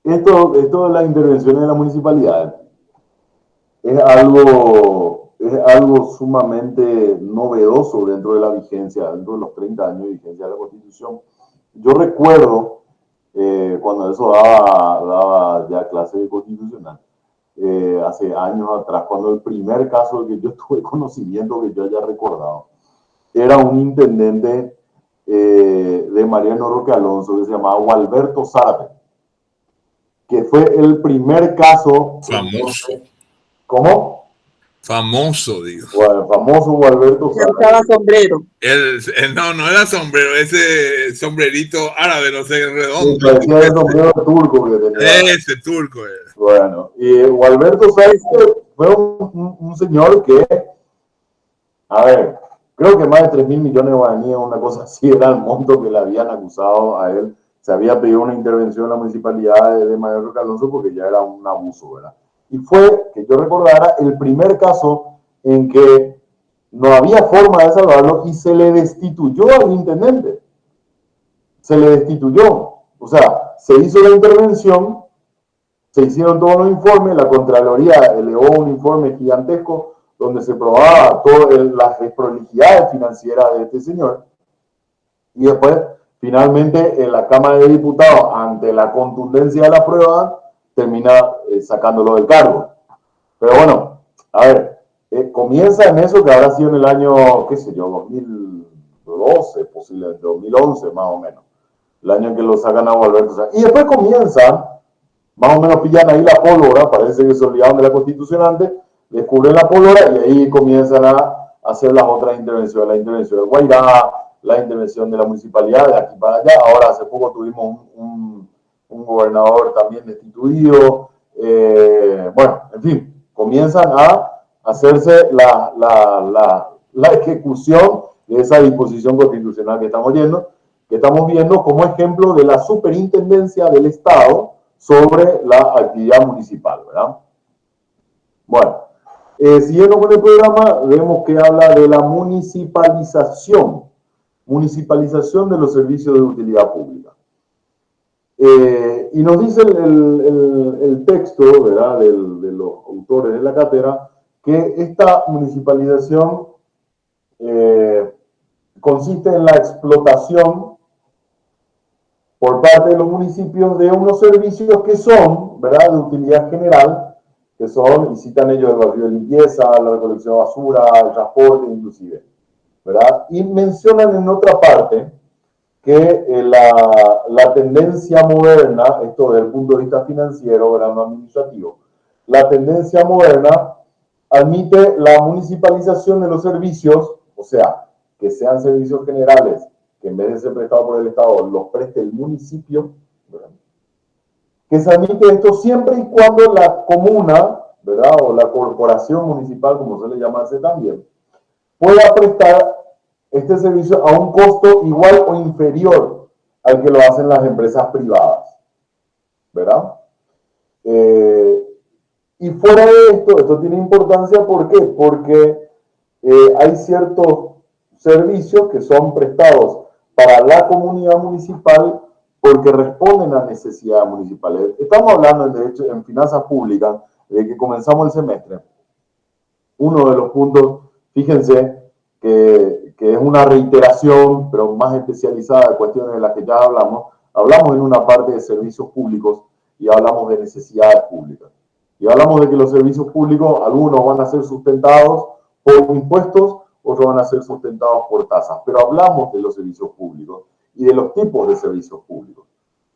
Esto de las intervenciones de la municipalidad es algo sumamente novedoso dentro de la vigencia, dentro de los 30 años de vigencia de la Constitución. Yo recuerdo cuando eso daba ya clase de constitucional, hace años atrás, cuando el primer caso que yo tuve conocimiento, que yo haya recordado, era un intendente de Mariano Roque Alonso que se llamaba Gualberto Zárate, que fue el primer caso Famoso. ¿Cómo? Famoso, digo. Bueno, el famoso Gualberto Zárate. Usaba sombrero. No era sombrero, ese sombrerito árabe, no sé, redondo. Sí, parecía el sombrero turco que tenía. Ese turco era. Bueno, y Gualberto Zárate fue un señor que, a ver, creo que más de 3.000 millones de guaraníes, una cosa así, era el monto que le habían acusado a él. Se había pedido una intervención en la municipalidad de Mariano Roque Alonso porque ya era un abuso, ¿verdad? Y fue, que yo recordara, el primer caso en que no había forma de salvarlo y se le destituyó al intendente. Se le destituyó. O sea, se hizo la intervención, se hicieron todos los informes, la Contraloría elevó un informe gigantesco donde se probaba todas las desprolijidades financieras de este señor. Y después, finalmente, en la Cámara de Diputados, ante la contundencia de la prueba, termina sacándolo del cargo. Pero bueno, a ver, comienza en eso que habrá sido en el año, qué sé yo, 2012, posiblemente, 2011 más o menos. El año en que lo sacan a Gualberto. Y después comienzan, más o menos pillan ahí la pólvora, parece que se olvidaron de la Constitución antes, descubren la pólvora y ahí comienzan a hacer las otras intervenciones, la intervención de Guairá, la intervención de la municipalidad de aquí para allá. Ahora hace poco tuvimos un gobernador también destituido. Bueno, en fin, comienzan a hacerse la ejecución de esa disposición constitucional que estamos viendo como ejemplo de la superintendencia del Estado sobre la actividad municipal, ¿verdad? Bueno, siguiendo con el programa, vemos que habla de la municipalización de los servicios de utilidad pública. Y nos dice el texto, ¿verdad?, de los autores de la cátedra, que esta municipalización consiste en la explotación por parte de los municipios de unos servicios que son, ¿verdad?, de utilidad general, que son, y citan ellos el barrio de limpieza, la recolección de basura, el transporte, inclusive, ¿verdad? Y mencionan en otra parte que la tendencia moderna, esto desde el punto de vista financiero, ¿verdad?, no administrativo, la tendencia moderna admite la municipalización de los servicios, o sea, que sean servicios generales, que en vez de ser prestados por el Estado, los preste el municipio, ¿verdad?, que se admite esto siempre y cuando la comuna, ¿verdad?, o la corporación municipal, como suele llamarse también, pueda prestar este servicio a un costo igual o inferior al que lo hacen las empresas privadas, ¿verdad? Y fuera de esto tiene importancia, ¿por qué? Porque hay ciertos servicios que son prestados para la comunidad municipal porque responden a necesidades municipales. Estamos hablando, de hecho, en finanzas públicas, de que comenzamos el semestre. Uno de los puntos, fíjense, que es una reiteración, pero más especializada de cuestiones de las que ya hablamos en una parte de servicios públicos y hablamos de necesidades públicas. Y hablamos de que los servicios públicos, algunos van a ser sustentados por impuestos, otros van a ser sustentados por tasas. Pero hablamos de los servicios públicos y de los tipos de servicios públicos.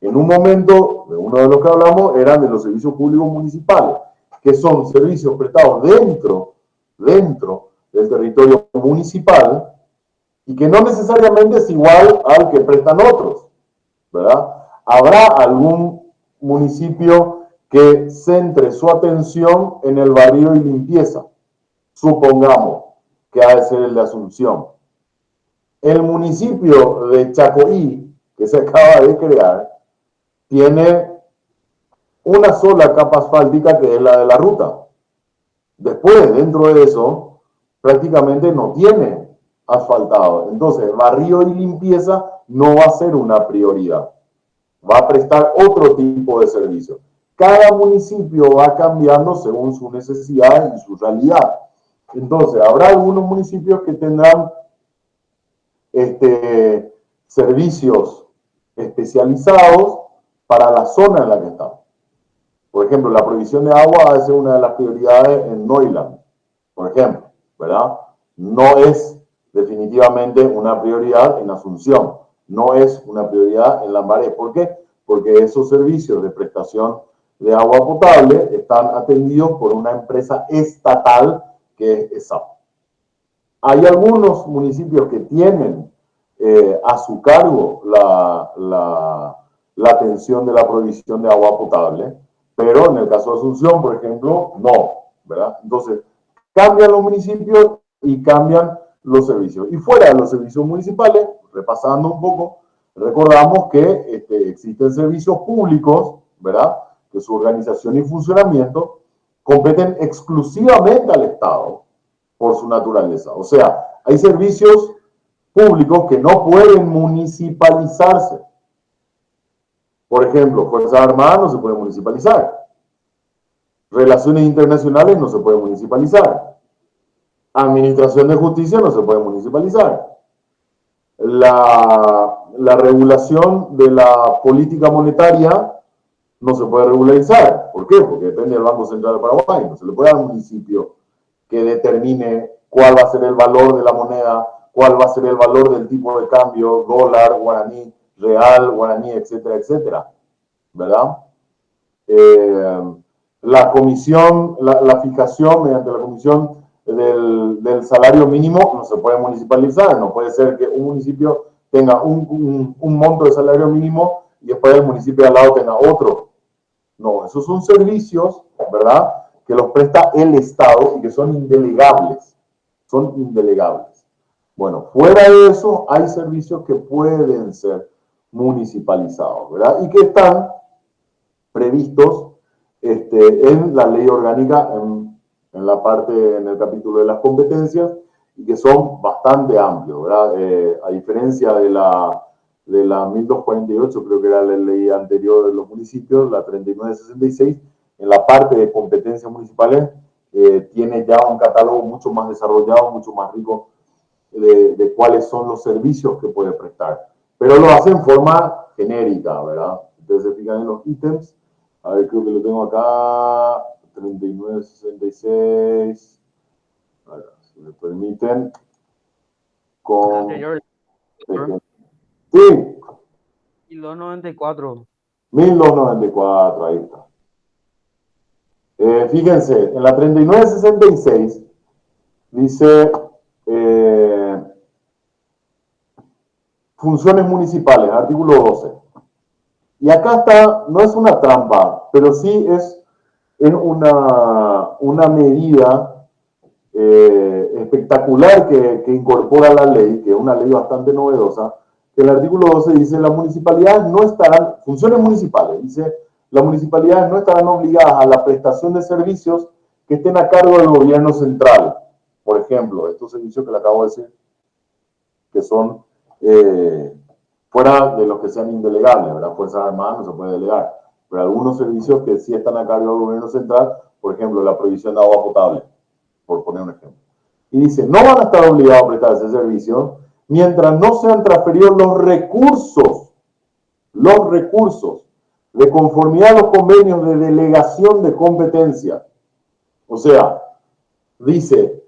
En un momento, de uno de los que hablamos, eran de los servicios públicos municipales, que son servicios prestados dentro del territorio municipal y que no necesariamente es igual al que prestan otros, ¿verdad? Habrá algún municipio que centre su atención en el barrio y limpieza. Supongamos que ha de ser el de Asunción. El municipio de Chacoí, que se acaba de crear, tiene una sola capa asfáltica que es la de la ruta. Después, dentro de eso, prácticamente no tiene asfaltado. Entonces, barrio y limpieza no va a ser una prioridad, va a prestar otro tipo de servicio. Cada municipio va cambiando según su necesidad y su realidad. Entonces, habrá algunos municipios que tendrán servicios especializados para la zona en la que están. Por ejemplo, la provisión de agua va a ser una de las prioridades en Neuland, por ejemplo, ¿verdad? No es definitivamente una prioridad en Asunción, no es una prioridad en Lambaré. ¿Por qué? Porque esos servicios de prestación de agua potable están atendidos por una empresa estatal que es ESAP. Hay algunos municipios que tienen a su cargo la atención de la provisión de agua potable, pero en el caso de Asunción, por ejemplo, no, ¿verdad? Entonces, cambian los municipios y cambian los servicios. Y fuera de los servicios municipales, repasando un poco, recordamos que existen servicios públicos, ¿verdad? Que su organización y funcionamiento competen exclusivamente al Estado por su naturaleza. O sea, hay servicios públicos que no pueden municipalizarse. Por ejemplo, Fuerzas Armadas no se puede municipalizar. Relaciones internacionales no se puede municipalizar. Administración de justicia no se puede municipalizar. La regulación de la política monetaria no se puede regularizar. ¿Por qué? Porque depende del Banco Central de Paraguay. No se le puede dar a un municipio que determine cuál va a ser el valor de la moneda, cuál va a ser el valor del tipo de cambio, dólar, guaraní, real, guaraní, etcétera, etcétera. ¿Verdad? La comisión, la fijación mediante la comisión del salario mínimo no se puede municipalizar. No puede ser que un municipio tenga un monto de salario mínimo y después el municipio de al lado tenga otro. No, esos son servicios, ¿verdad?, que los presta el Estado y que son indelegables. Son indelegables. Bueno, fuera de eso, hay servicios que pueden ser municipalizados, ¿verdad? Y que están previstos en la ley orgánica, en la parte, en el capítulo de las competencias, y que son bastante amplios, ¿verdad? A diferencia de la 1248, creo que era la ley anterior de los municipios, la 3966, en la parte de competencias municipales, tiene ya un catálogo mucho más desarrollado, mucho más rico de cuáles son los servicios que puede prestar. Pero lo hace en forma genérica, ¿verdad? Ustedes se fijan en los ítems. A ver, creo que lo tengo acá. 3966. A ver, si me permiten. Con... Anterior, Sí. 1294. 1294, ahí está. Fíjense, en la 3966 dice funciones municipales, artículo 12. Y acá está, no es una trampa, pero sí es una medida espectacular que incorpora la ley, que es una ley bastante novedosa, que el artículo 12 dice, las municipalidades no estarán, funciones municipales, dice, las municipalidades no estarán obligadas a la prestación de servicios que estén a cargo del gobierno central. Por ejemplo, estos servicios que le acabo de decir, que son fuera de los que sean indelegables, ¿verdad? Fuerzas Armadas no se puede delegar, pero algunos servicios que sí están a cargo del gobierno central, por ejemplo, la provisión de agua potable, por poner un ejemplo. Y dice, no van a estar obligados a prestar ese servicio mientras no sean transferidos los recursos de conformidad a los convenios de delegación de competencia. O sea, dice,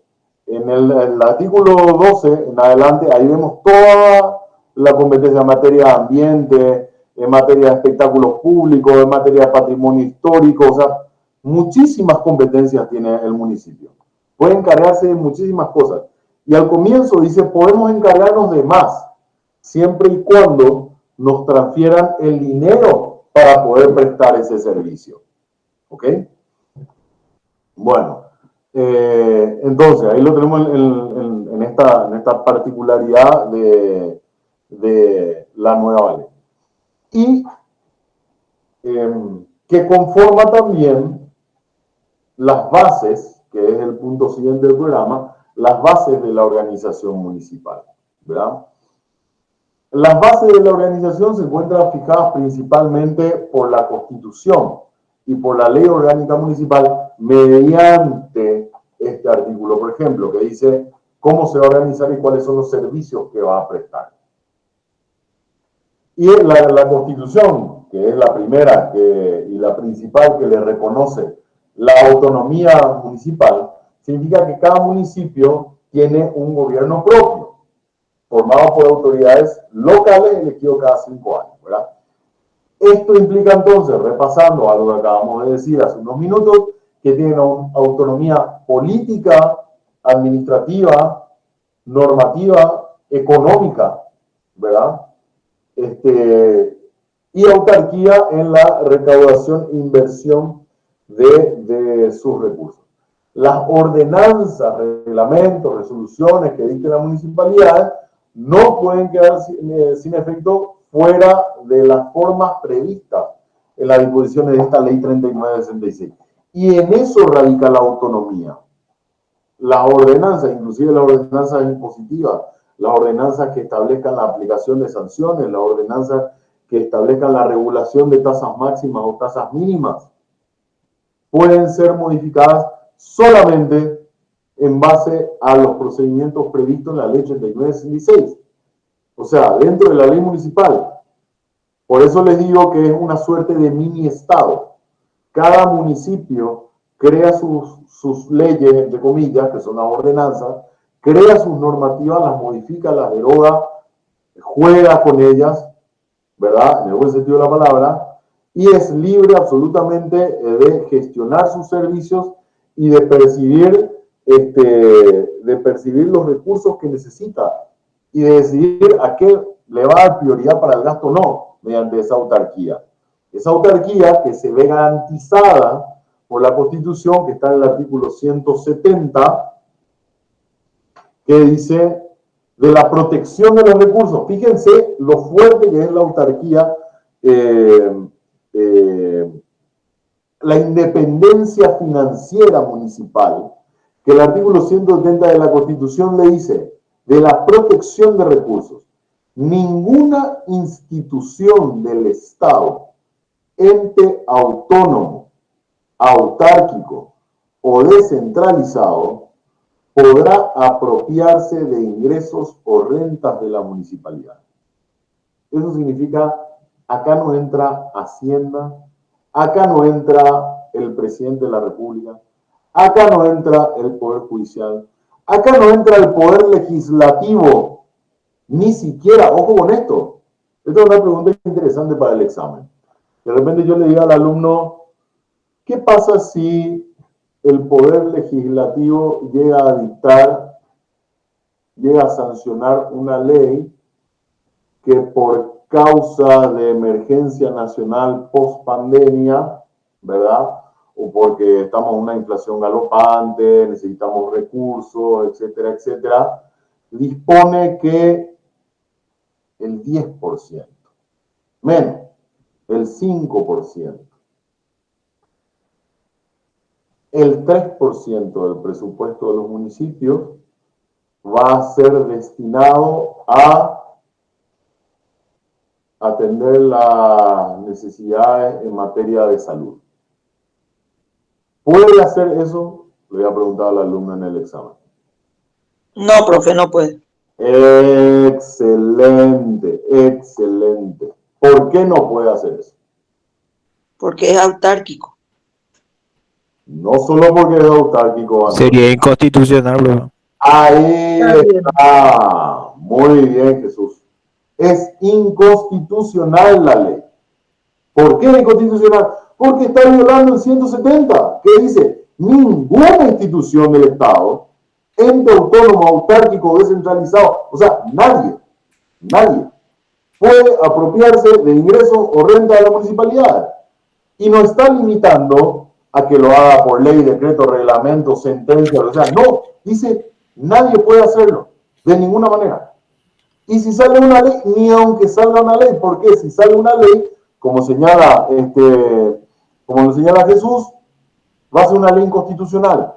en el artículo 12 en adelante, ahí vemos toda la competencia en materia de ambiente, en materia de espectáculos públicos, en materia de patrimonio histórico, o sea, muchísimas competencias tiene el municipio. Puede encargarse de muchísimas cosas. Y al comienzo dice, podemos encargarnos de más, siempre y cuando nos transfieran el dinero para poder prestar ese servicio. ¿Ok? Bueno, entonces, ahí lo tenemos en esta particularidad de la nueva ley. Y que conforma también las bases, que es el punto siguiente del programa, las bases de la organización municipal, ¿verdad? Las bases de la organización se encuentran fijadas principalmente por la Constitución y por la Ley Orgánica Municipal mediante este artículo, por ejemplo, que dice cómo se va a organizar y cuáles son los servicios que va a prestar. Y la Constitución, que es la primera y la principal que le reconoce la autonomía municipal, significa que cada municipio tiene un gobierno propio, formado por autoridades locales elegidos cada 5 años, ¿verdad? Esto implica entonces, repasando algo que acabamos de decir hace unos minutos, que tienen autonomía política, administrativa, normativa, económica, ¿verdad? Y autarquía en la recaudación e inversión de sus recursos. Las ordenanzas, reglamentos, resoluciones que dicte la municipalidad no pueden quedar sin efecto fuera de las formas previstas en las disposiciones de esta ley 3966. Y en eso radica la autonomía. Las ordenanzas, inclusive las ordenanzas impositivas, las ordenanzas que establezcan la aplicación de sanciones, las ordenanzas que establezcan la regulación de tasas máximas o tasas mínimas, pueden ser modificadas solamente en base a los procedimientos previstos en la ley 3966. O sea, dentro de la ley municipal. Por eso les digo que es una suerte de mini estado. Cada municipio crea sus leyes, entre comillas, que son las ordenanzas, crea sus normativas, las modifica, las deroga, juega con ellas, ¿verdad? En el buen sentido de la palabra, y es libre absolutamente de gestionar sus servicios y de percibir los recursos que necesita y de decidir a qué le va a dar prioridad para el gasto o no, mediante esa autarquía. Esa autarquía que se ve garantizada por la Constitución, que está en el artículo 170, que dice de la protección de los recursos. Fíjense lo fuerte que es la autarquía, la independencia financiera municipal, que el artículo 170 de la Constitución le dice de la protección de recursos. Ninguna institución del Estado, ente autónomo, autárquico o descentralizado podrá apropiarse de ingresos o rentas de la municipalidad. Eso significa, acá no entra Hacienda, acá no entra el presidente de la República, acá no entra el Poder Judicial, acá no entra el Poder Legislativo, ni siquiera, ojo con esto, esta es una pregunta interesante para el examen. De repente yo le digo al alumno, ¿qué pasa si el Poder Legislativo llega a dictar, llega a sancionar una ley que por causa de emergencia nacional post pandemia, ¿verdad? O porque estamos en una inflación galopante, necesitamos recursos, etcétera, etcétera, dispone que el 10%, menos, el 5%, el 3% del presupuesto de los municipios va a ser destinado a atender las necesidades en materia de salud. ¿Puede hacer eso? Le voy a preguntar al alumno en el examen. No, profe, no puede. Excelente, excelente. ¿Por qué no puede hacer eso? Porque es autárquico. No solo porque es autárquico. Sería inconstitucional, bro. Ahí está. Muy bien, Jesús. Es inconstitucional la ley. ¿Por qué es inconstitucional? Porque está violando el 170, que dice, ninguna institución del Estado, ente autónomo, autárquico o descentralizado, o sea, nadie puede apropiarse de ingresos o renta de la municipalidad. Y no está limitando a que lo haga por ley, decreto, reglamento, sentencia, o sea, no, dice, nadie puede hacerlo, de ninguna manera. Y si sale una ley, ni aunque salga una ley, porque si sale una ley, como señala Jesús, va a ser una ley inconstitucional,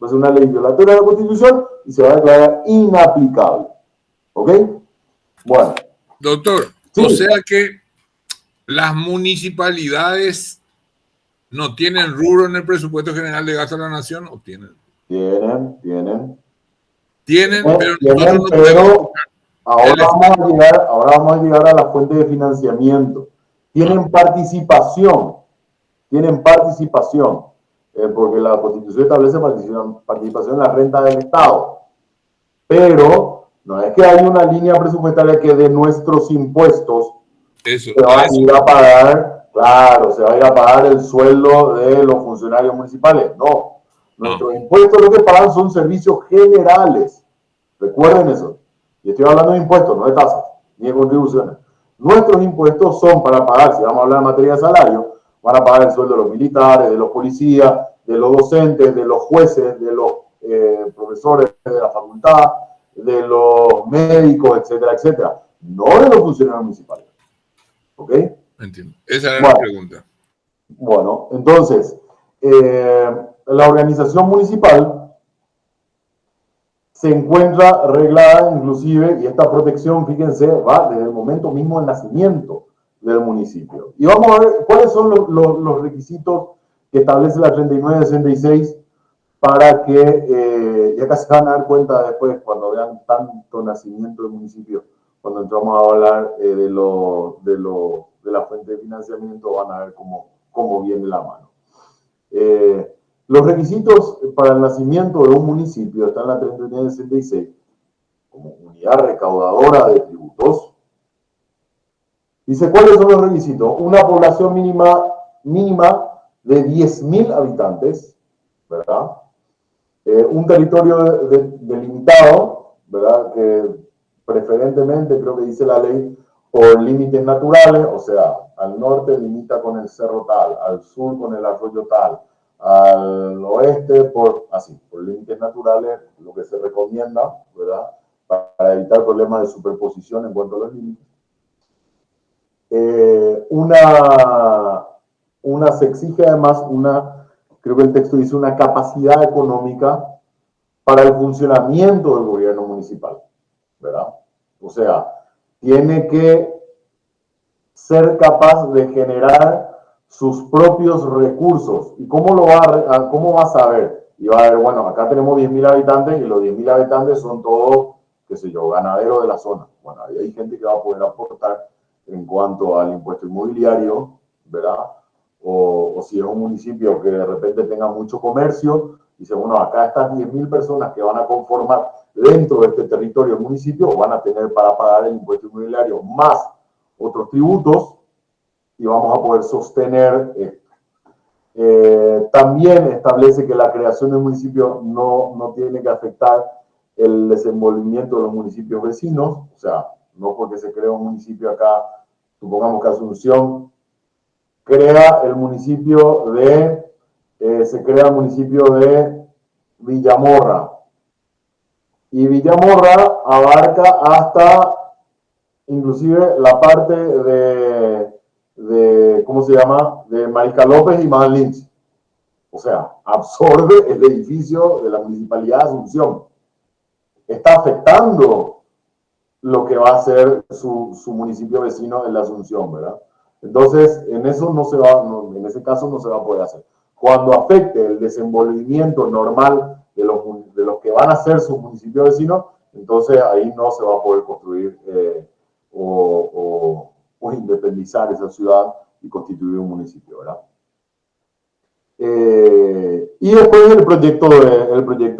va a ser una ley violatoria de la Constitución y se va a declarar inaplicable. ¿Ok? Bueno, Doctor, Sí. o sea que las municipalidades no tienen rubro en el presupuesto general de gasto de la nación, ¿o tienen? Tienen, Pero nosotros tienen, no podemos pero tocar. ahora vamos a llegar a la fuente de financiamiento. Tienen participación, porque la Constitución establece participación en la renta del Estado. Pero no es que hay una línea presupuestaria que de nuestros impuestos Eso, se va a ir a pagar, claro, se va a ir a pagar el sueldo de los funcionarios municipales. No, nuestros impuestos lo que pagan son servicios generales. Recuerden eso. Y estoy hablando de impuestos, no de tasas, ni de contribuciones. Nuestros impuestos son para pagar, si vamos a hablar en materia de salario, van a pagar el sueldo de los militares, de los policías, de los docentes, de los jueces, de los profesores de la facultad, de los médicos, etcétera, etcétera. No de los funcionarios municipales. ¿Ok? Entiendo. Esa era la pregunta. Bueno, entonces, la organización municipal se encuentra reglada inclusive, y esta protección, fíjense, va desde el momento mismo del nacimiento del municipio. Y vamos a ver cuáles son los requisitos que establece la 3966 para que, y acá se van a dar cuenta después, cuando vean tanto nacimiento del municipio, cuando entramos a hablar de la fuente de financiamiento, van a ver cómo viene la mano. Los requisitos para el nacimiento de un municipio están en la 3966 como unidad recaudadora de tributos. Dice, ¿cuáles son los requisitos? Una población mínima de 10.000 habitantes, ¿verdad? Un territorio delimitado, ¿verdad? Que preferentemente, creo que dice la ley, por límites naturales, o sea, al norte limita con el cerro tal, al sur con el arroyo tal, al oeste por límites naturales, lo que se recomienda, ¿verdad? Para evitar problemas de superposición en cuanto a los límites. Se exige además creo que el texto dice una capacidad económica para el funcionamiento del gobierno municipal, ¿verdad? O sea, tiene que ser capaz de generar sus propios recursos. ¿Y cómo va a saber? Y va a ver, bueno, acá tenemos 10.000 habitantes y los 10.000 habitantes son todos, qué sé yo, ganaderos de la zona. Bueno, ahí hay gente que va a poder aportar en cuanto al impuesto inmobiliario, ¿verdad? O si es un municipio que de repente tenga mucho comercio, dice, bueno, acá estas 10.000 personas que van a conformar dentro de este territorio del municipio van a tener para pagar el impuesto inmobiliario más otros tributos y vamos a poder sostener esto. También establece que la creación del municipio no tiene que afectar el desenvolvimiento de los municipios vecinos, o sea, no porque se crea un municipio acá, supongamos que Asunción crea el municipio de Villamorra, y Villamorra abarca hasta inclusive la parte ¿cómo se llama? De Mariscal López y Madame Lynch. O sea, absorbe el edificio de la Municipalidad de Asunción. Está afectando lo que va a ser su municipio vecino en la Asunción, ¿verdad? Entonces, en ese caso no se va a poder hacer. Cuando afecte el desenvolvimiento normal de los que van a ser sus municipios vecinos, entonces ahí no se va a poder construir o independizar esa ciudad y constituir un municipio, ¿verdad? Y después el proyecto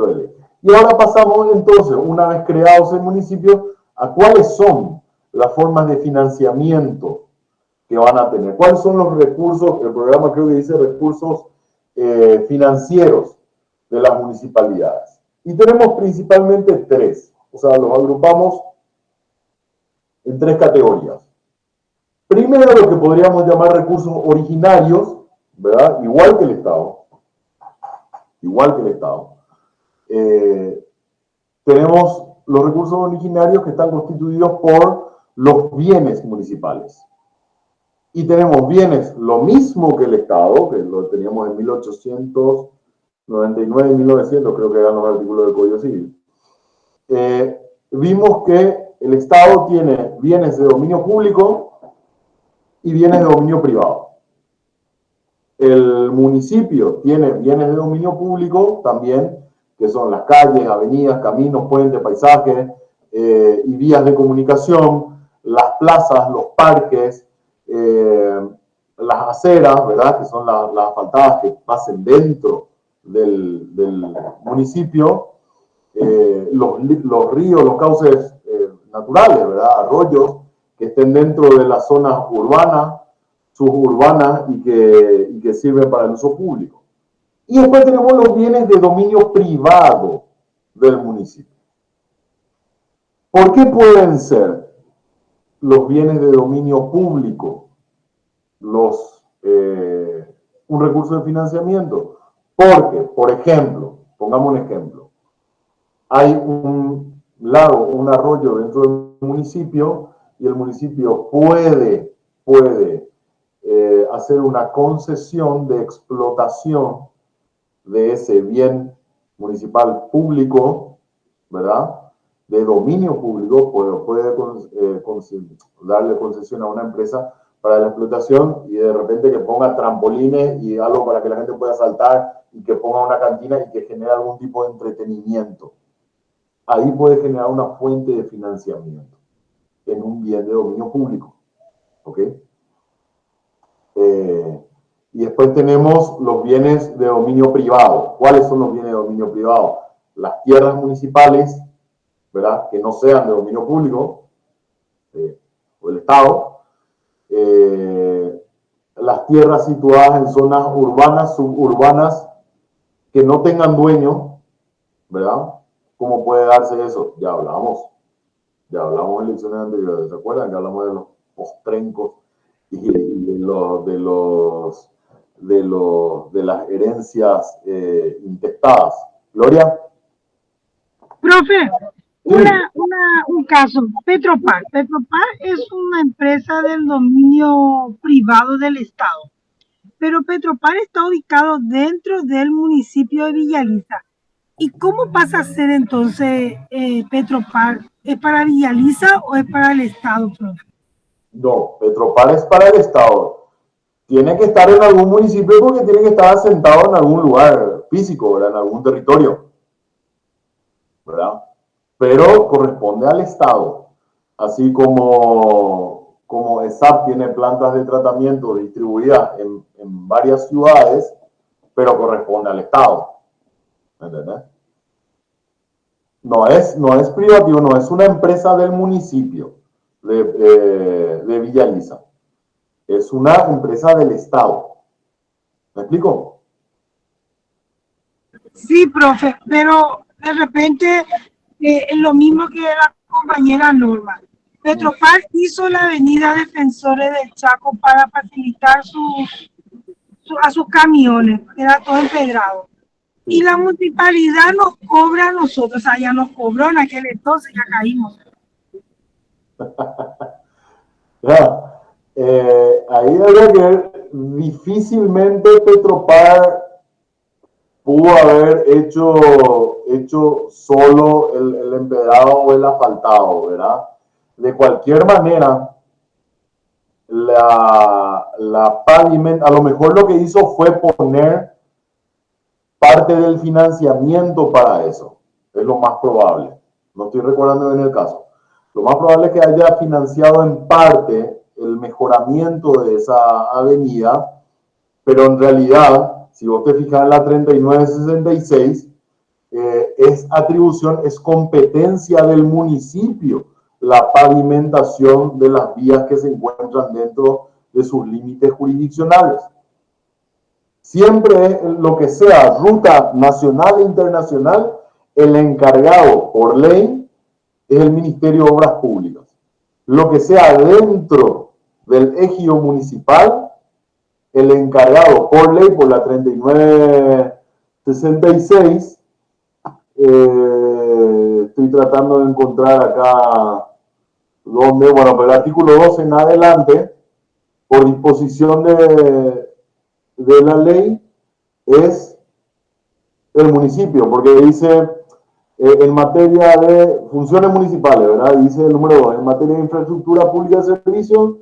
de ley. Y ahora pasamos entonces, una vez creados el municipio, a cuáles son las formas de financiamiento que van a tener. ¿Cuáles son los recursos? El programa creo que dice recursos financieros de las municipalidades. Y tenemos principalmente tres. O sea, los agrupamos en tres categorías. Primero, lo que podríamos llamar recursos originarios, ¿verdad? Igual que el Estado. Tenemos los recursos originarios que están constituidos por los bienes municipales. Y tenemos bienes, lo mismo que el Estado, que lo teníamos en 1899 y 1900, creo que eran los artículos del Código Civil. Vimos que el Estado tiene bienes de dominio público y bienes de dominio privado. El municipio tiene bienes de dominio público también, que son las calles, avenidas, caminos, puentes, paisajes y vías de comunicación, las plazas, los parques, las aceras, ¿verdad? Que son las asfaltadas que pasen dentro del municipio, los ríos, los cauces naturales, ¿verdad? Arroyos que estén dentro de las zonas urbanas, suburbanas y que sirven para el uso público. Y después tenemos los bienes de dominio privado del municipio. ¿Por qué pueden ser los bienes de dominio público un recurso de financiamiento? Porque, por ejemplo, pongamos un ejemplo, hay un lago, un arroyo dentro del municipio y el municipio puede hacer una concesión de explotación de ese bien municipal público, ¿verdad? De dominio público, puede darle concesión a una empresa para la explotación y de repente que ponga trampolines y algo para que la gente pueda saltar y que ponga una cantina y que genere algún tipo de entretenimiento. Ahí puede generar una fuente de financiamiento en un bien de dominio público. ¿Ok? Y después tenemos los bienes de dominio privado. ¿Cuáles son los bienes de dominio privado? Las tierras municipales, ¿verdad? Que no sean de dominio público, o el Estado. Las tierras situadas en zonas urbanas, suburbanas, que no tengan dueño, ¿verdad? ¿Cómo puede darse eso? Ya hablamos en lecciones anteriores, ¿se acuerdan? Que hablamos de los postrencos y de las herencias intestadas. Gloria. Profe, un caso, Petropar. Petropar es una empresa del dominio privado del Estado, pero Petropar está ubicado dentro del municipio de Villaliza. ¿Y cómo pasa a ser entonces Petropar? ¿Es para Villaliza o es para el Estado, profe? No, Petropar es para el Estado. Tiene que estar en algún municipio porque tiene que estar asentado en algún lugar físico, ¿verdad? En algún territorio, ¿verdad? Pero corresponde al Estado. Así como ESAP tiene plantas de tratamiento distribuidas en varias ciudades, pero corresponde al Estado. ¿Entendés? No es privativo, no es una empresa del municipio de Villaliza. Es una empresa del Estado. ¿Me explico? Sí, profe, pero de repente es lo mismo que la compañera Norma. Petropar hizo la avenida Defensores del Chaco para facilitar a sus camiones, era todo empedrado. Y la municipalidad nos cobra a nosotros, o sea, ya nos cobró en aquel entonces, ya caímos. Ya, ahí habría que ver, difícilmente Petropar pudo haber hecho solo el empedrado o el asfaltado, ¿verdad? De cualquier manera, la pavimentación, a lo mejor lo que hizo fue poner parte del financiamiento para eso. Es lo más probable. No estoy recordando bien el caso. Lo más probable es que haya financiado en parte el mejoramiento de esa avenida, pero en realidad, si vos te fijas en la 3966, es competencia del municipio la pavimentación de las vías que se encuentran dentro de sus límites jurisdiccionales. Siempre lo que sea ruta nacional e internacional, el encargado por ley es el Ministerio de Obras Públicas. Lo que sea dentro del ejido municipal, el encargado por ley, por la 3966, estoy tratando de encontrar acá donde, bueno, pero el artículo 12 en adelante, por disposición de la ley, es el municipio, porque dice En materia de funciones municipales, ¿verdad? Dice el número 2, en materia de infraestructura pública de servicio,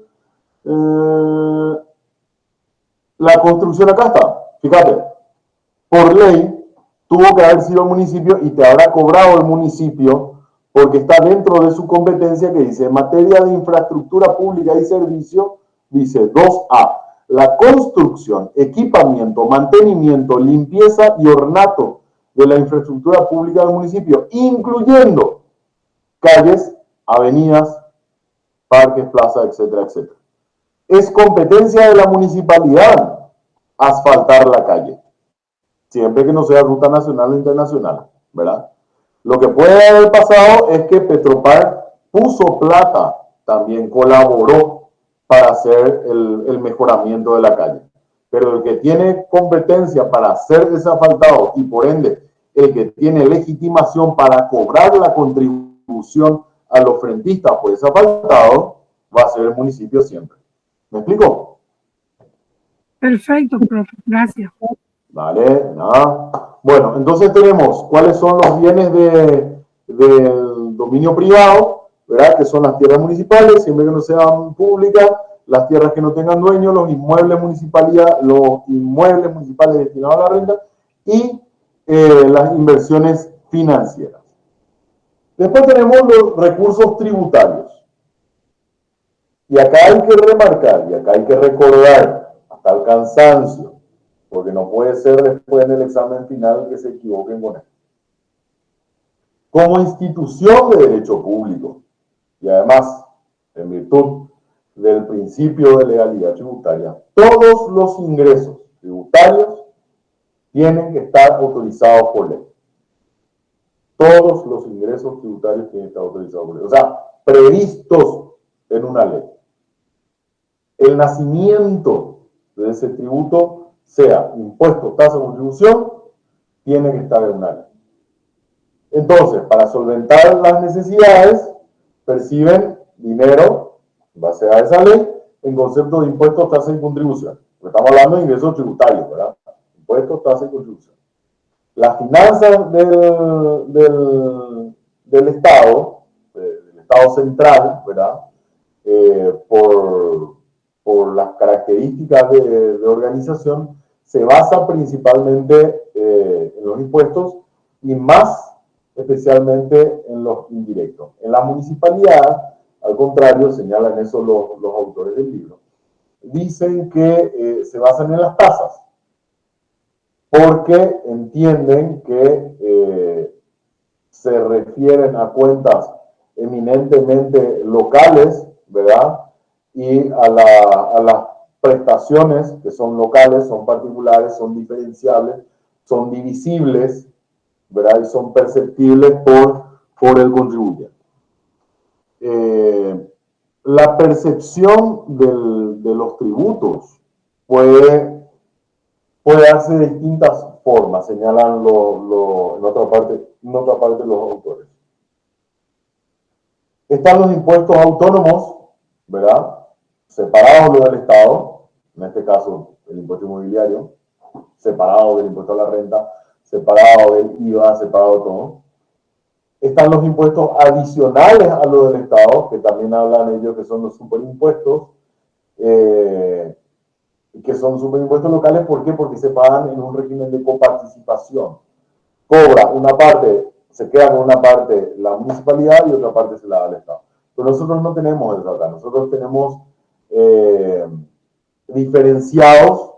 la construcción acá está, fíjate, por ley tuvo que haber sido el municipio y te habrá cobrado el municipio porque está dentro de su competencia que dice, en materia de infraestructura pública y servicio, dice 2A, la construcción, equipamiento, mantenimiento, limpieza y ornato de la infraestructura pública del municipio, incluyendo calles, avenidas, parques, plazas, etcétera, etcétera. Es competencia de la municipalidad asfaltar la calle, siempre que no sea ruta nacional o internacional, ¿verdad? Lo que puede haber pasado es que Petropar puso plata, también colaboró para hacer el mejoramiento de la calle. Pero el que tiene competencia para hacer ese asfaltado y por ende el que tiene legitimación para cobrar la contribución a los frentistas por ese asfaltado va a ser el municipio siempre. ¿Me explico? Perfecto, profe. Gracias. Vale, nada. Bueno, entonces tenemos cuáles son los bienes del dominio privado, ¿verdad? Que son las tierras municipales, siempre que no sean públicas, las tierras que no tengan dueño, los inmuebles municipales destinados a la renta y las inversiones financieras. Después tenemos los recursos tributarios. Y acá hay que remarcar, y acá hay que recordar, hasta el cansancio, porque no puede ser después en el examen final que se equivoquen con esto. Como institución de derecho público, y además, en virtud del principio de legalidad tributaria, todos los ingresos tributarios tienen que estar autorizados por ley. Todos los ingresos tributarios tienen que estar autorizados por ley. O sea, previstos en una ley. El nacimiento de ese tributo, sea impuesto, tasa o contribución, tiene que estar en una ley. Entonces, para solventar las necesidades, perciben dinero, en base a esa ley, en concepto de impuestos, tasa y contribución. Estamos hablando de ingresos tributarios, ¿verdad? Impuestos, tasa y contribución. Las finanzas del Estado central, ¿verdad? Por las características de organización, se basa principalmente en los impuestos y más especialmente en los indirectos. En la municipalidad, al contrario, señalan eso los autores del libro, dicen que se basan en las tasas, porque entienden que se refieren a cuentas eminentemente locales, ¿verdad? Y a las prestaciones que son locales, son particulares, son diferenciables, son divisibles, ¿verdad? Y son perceptibles por el contribuyente. La percepción de los tributos puede darse de distintas formas, señalan en otra parte los autores. Están los impuestos autónomos, ¿verdad? Separados del Estado, en este caso el impuesto inmobiliario, separado del impuesto a la renta, separado del IVA, separado de todo. Están los impuestos adicionales a los del Estado, que también hablan ellos que son los superimpuestos, que son superimpuestos locales. ¿Por qué? Porque se pagan en un régimen de coparticipación. Cobra una parte, se queda con una parte la municipalidad y otra parte se la da al Estado. Pero nosotros no tenemos eso acá. Nosotros tenemos diferenciados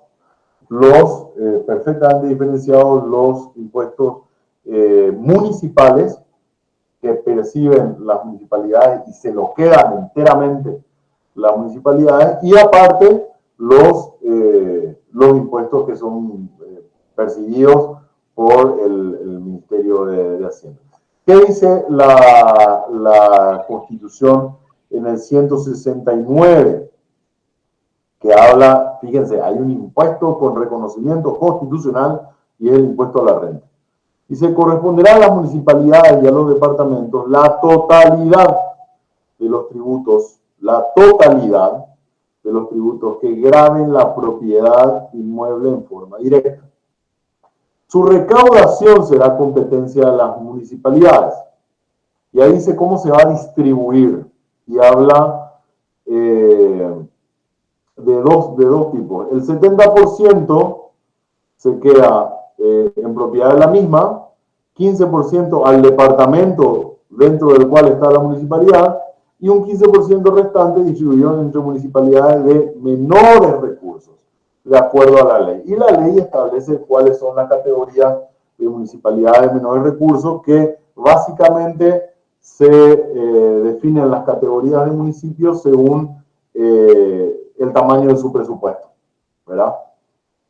perfectamente diferenciados los impuestos municipales que perciben las municipalidades y se lo quedan enteramente las municipalidades, y aparte los impuestos que son percibidos por el Ministerio de Hacienda. ¿Qué dice la Constitución en el 169? Que habla, fíjense, hay un impuesto con reconocimiento constitucional y es el impuesto a la renta. Y se corresponderá a las municipalidades y a los departamentos la totalidad de los tributos, que graven la propiedad inmueble en forma directa. Su recaudación será competencia de las municipalidades. Y ahí dice cómo se va a distribuir. Y habla de dos tipos. El 70% se queda en propiedad de la misma, 15% al departamento dentro del cual está la municipalidad y un 15% restante distribuido entre municipalidades de menores recursos, de acuerdo a la ley. Y la ley establece cuáles son las categorías de municipalidades de menores recursos, que básicamente se definen las categorías de municipios según el tamaño de su presupuesto, ¿verdad?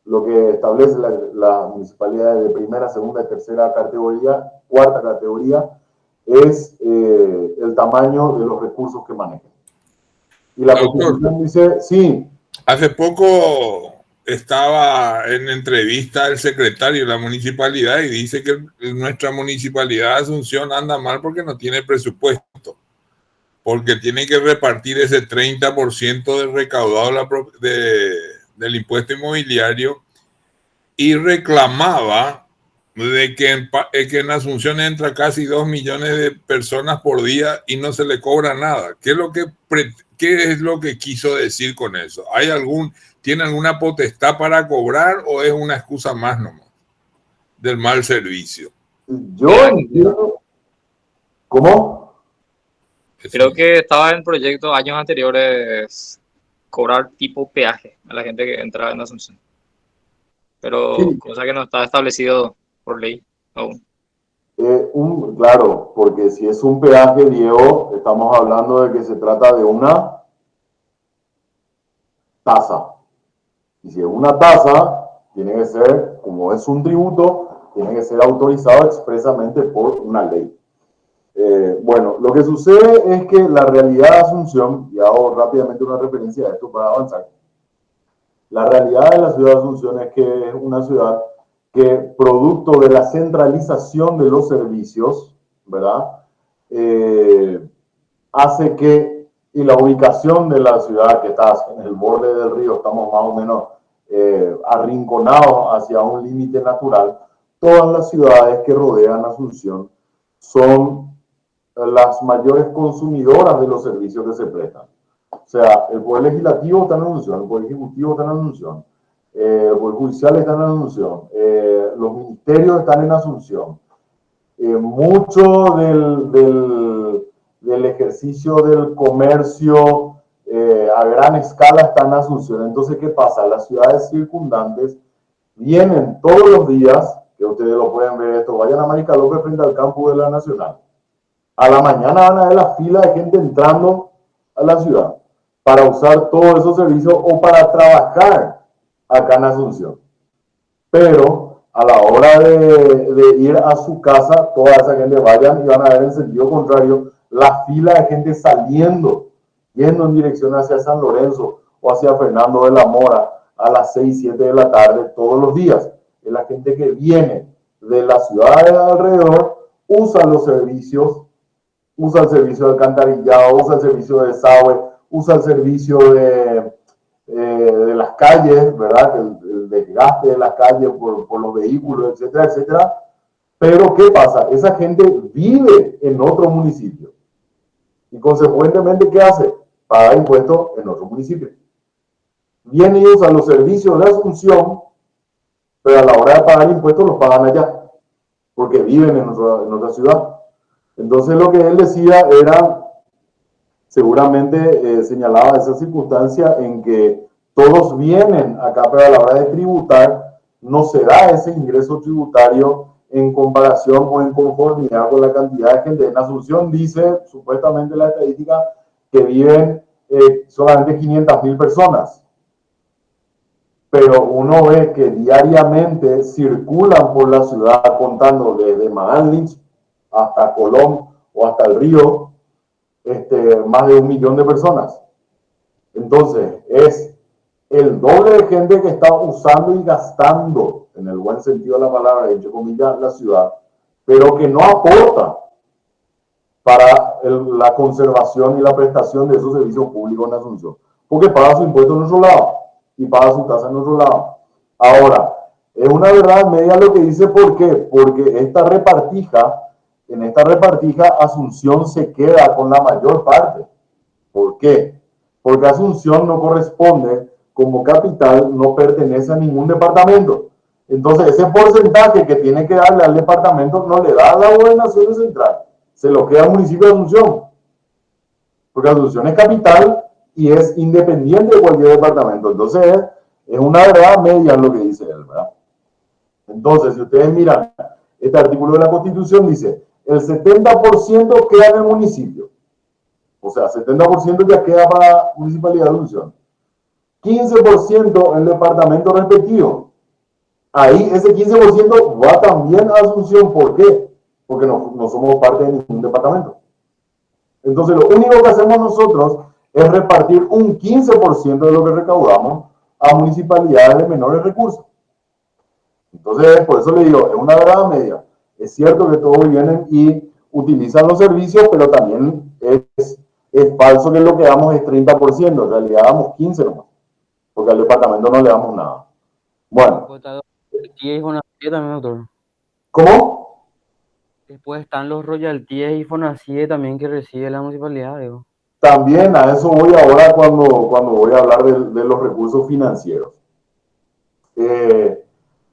Lo que establece la municipalidad de primera, segunda, tercera categoría, cuarta categoría, es el tamaño de los recursos que manejan. Y la Constitución dice, sí. Hace poco estaba en entrevista el secretario de la municipalidad y dice que nuestra municipalidad de Asunción anda mal porque no tiene presupuesto, porque tiene que repartir ese 30% del recaudado del impuesto inmobiliario, y reclamaba de que en Asunción entra casi 2 millones de personas por día y no se le cobra nada. ¿Qué es lo que quiso decir con eso? ¿Tiene alguna potestad para cobrar o es una excusa más nomás del mal servicio? Yo entiendo. ¿Cómo? Creo que estaba en proyecto años anteriores cobrar tipo peaje a la gente que entra en Asunción. Pero Sí. Cosa que no está establecido por ley aún. Claro, porque si es un peaje, Diego, estamos hablando de que se trata de una tasa. Y si es una tasa, tiene que ser, como es un tributo, tiene que ser autorizado expresamente por una ley. Bueno, lo que sucede es que la realidad de Asunción, y hago rápidamente una referencia a esto para avanzar, la realidad de la ciudad de Asunción es que es una ciudad que, producto de la centralización de los servicios, ¿verdad? Hace que, y la ubicación de la ciudad, que está en el borde del río, estamos más o menos arrinconados hacia un límite natural, todas las ciudades que rodean Asunción son las mayores consumidoras de los servicios que se prestan. O sea, el Poder Legislativo está en Asunción, el Poder Ejecutivo está en Asunción, el Poder Judicial está en Asunción, los ministerios están en Asunción. Mucho del ejercicio del comercio a gran escala está en Asunción. Entonces, ¿qué pasa? Las ciudades circundantes vienen todos los días, que ustedes lo pueden ver esto, vayan a Marica López frente al campus de la Nacional. A la mañana van a ver la fila de gente entrando a la ciudad para usar todos esos servicios o para trabajar acá en Asunción. Pero a la hora de ir a su casa, toda esa gente vayan y van a ver en sentido contrario la fila de gente saliendo, yendo en dirección hacia San Lorenzo o hacia Fernando de la Mora a las 6, 7 de la tarde todos los días. Es la gente que viene de las ciudades alrededor, usa los servicios, usa el servicio de alcantarillado, usa el servicio de desagüe, usa el servicio de las calles, ¿verdad? El desgaste de las calles por los vehículos, etcétera, etcétera. Pero, ¿qué pasa? Esa gente vive en otro municipio. Y, consecuentemente, ¿qué hace? Paga impuestos en otro municipio. Viene y usa los servicios de Asunción, pero a la hora de pagar impuestos los pagan allá, porque viven en otra ciudad. Entonces, lo que él decía era, seguramente señalaba esa circunstancia en que todos vienen acá, pero a la hora de tributar no se da ese ingreso tributario en comparación o en conformidad con la cantidad de gente. En Asunción dice, supuestamente la estadística, que viven solamente 500,000 personas. Pero uno ve que diariamente circulan por la ciudad, contando desde Maganlich hasta Colón o hasta el río, más de 1 millón de personas. Entonces, es el doble de gente que está usando y gastando, en el buen sentido de la palabra, entre comillas, la ciudad, pero que no aporta para la conservación y la prestación de esos servicios públicos en Asunción, porque paga su impuesto en otro lado y paga su tasa en otro lado. Ahora, Es una verdad media lo que dice, ¿por qué? Porque en esta repartija Asunción se queda con la mayor parte. ¿Por qué? Porque Asunción no corresponde como capital, no pertenece a ningún departamento. Entonces, ese porcentaje que tiene que darle al departamento no le da a la gobernación central, se lo queda al municipio de Asunción. Porque Asunción es capital y es independiente de cualquier departamento. Entonces, es una verdad media lo que dice él, ¿verdad? Entonces, si ustedes miran este artículo de la Constitución, dice, el 70% queda en el municipio. O sea, 70% ya queda para la Municipalidad de Asunción. 15% en el departamento respectivo. Ahí ese 15% va también a Asunción. ¿Por qué? Porque no somos parte de ningún departamento. Entonces, lo único que hacemos nosotros es repartir un 15% de lo que recaudamos a municipalidades de menores recursos. Entonces, por eso le digo, es una verdad media. Es cierto que todos vienen y utilizan los servicios, pero también es falso que lo que damos es 30%. En realidad damos 15% nomás, porque al departamento no le damos nada. Bueno. Royalties y Fonacier también, doctor. ¿Cómo? Después están los royalties y Fonacier también que recibe la municipalidad, digo. También a eso voy ahora cuando voy a hablar de los recursos financieros.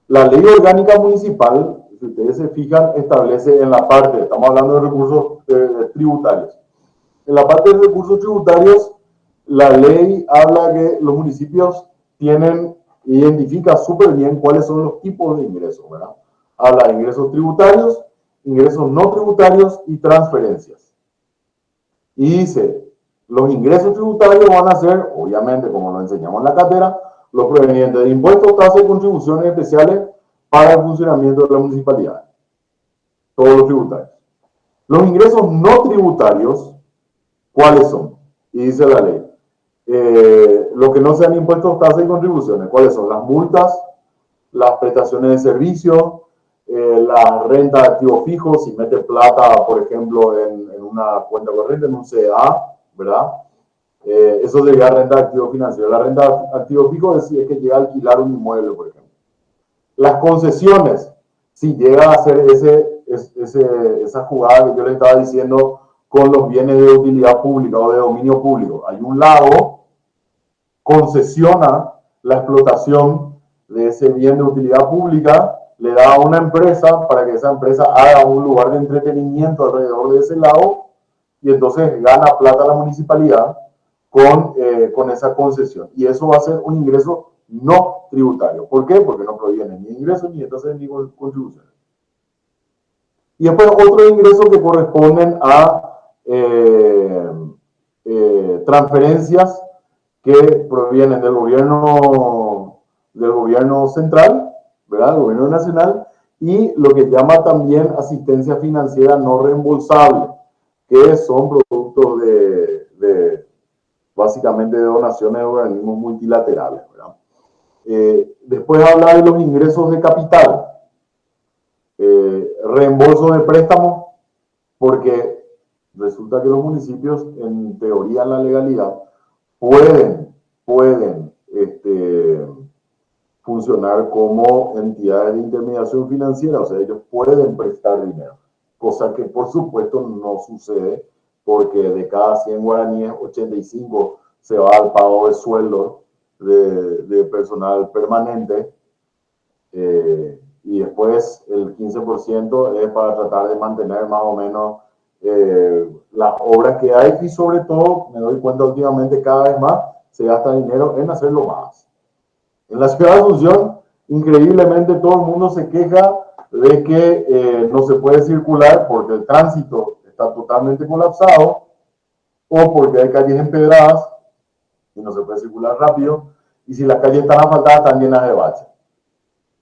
La ley orgánica municipal, si ustedes se fijan, establece en la parte, estamos hablando de recursos tributarios. En la parte de recursos tributarios, la ley habla que los municipios identifica súper bien cuáles son los tipos de ingresos, ¿verdad? Habla de ingresos tributarios, ingresos no tributarios y transferencias. Y dice, los ingresos tributarios van a ser, obviamente, como lo enseñamos en la cátedra, los provenientes de impuestos, tasas y contribuciones especiales para el funcionamiento de la municipalidad. Todos los tributarios. Los ingresos no tributarios, ¿cuáles son? Y dice la ley. Lo que no sean impuestos, tasas y contribuciones, ¿cuáles son? Las multas, las prestaciones de servicio, la renta de activos fijos, si mete plata, por ejemplo, en una cuenta corriente, en un CDA, ¿verdad? Eso sería renta de activo financiero. La renta de activo fijo es que llega a alquilar un inmueble, por ejemplo. Las concesiones, si llega a hacer esa jugada que yo le estaba diciendo con los bienes de utilidad pública o de dominio público. Hay un lago, concesiona la explotación de ese bien de utilidad pública, le da a una empresa para que esa empresa haga un lugar de entretenimiento alrededor de ese lago y entonces gana plata la municipalidad con esa concesión. Y eso va a ser un ingreso no tributario. ¿Por qué? Porque no proviene ni ingresos ni entonces ni contribuciones. Y después otros ingresos que corresponden a transferencias que provienen del gobierno central, ¿verdad? Del gobierno nacional, y lo que llama también asistencia financiera no reembolsable, que son productos básicamente de donaciones de organismos multilaterales, ¿verdad? Después habla de los ingresos de capital, reembolso de préstamos, porque resulta que los municipios, en teoría, en la legalidad, pueden funcionar como entidades de intermediación financiera, o sea, ellos pueden prestar dinero, cosa que por supuesto no sucede, porque de cada 100 guaraníes, 85 se va al pago de sueldo de personal permanente, y después el 15% es para tratar de mantener más o menos las obras que hay, y sobre todo, me doy cuenta últimamente cada vez más, se gasta dinero en hacerlo más. En la ciudad de Asunción, increíblemente todo el mundo se queja de que no se puede circular porque el tránsito está totalmente colapsado o porque hay calles empedradas y no se puede circular rápido, y si las calles están asfaltadas están llenas de baches.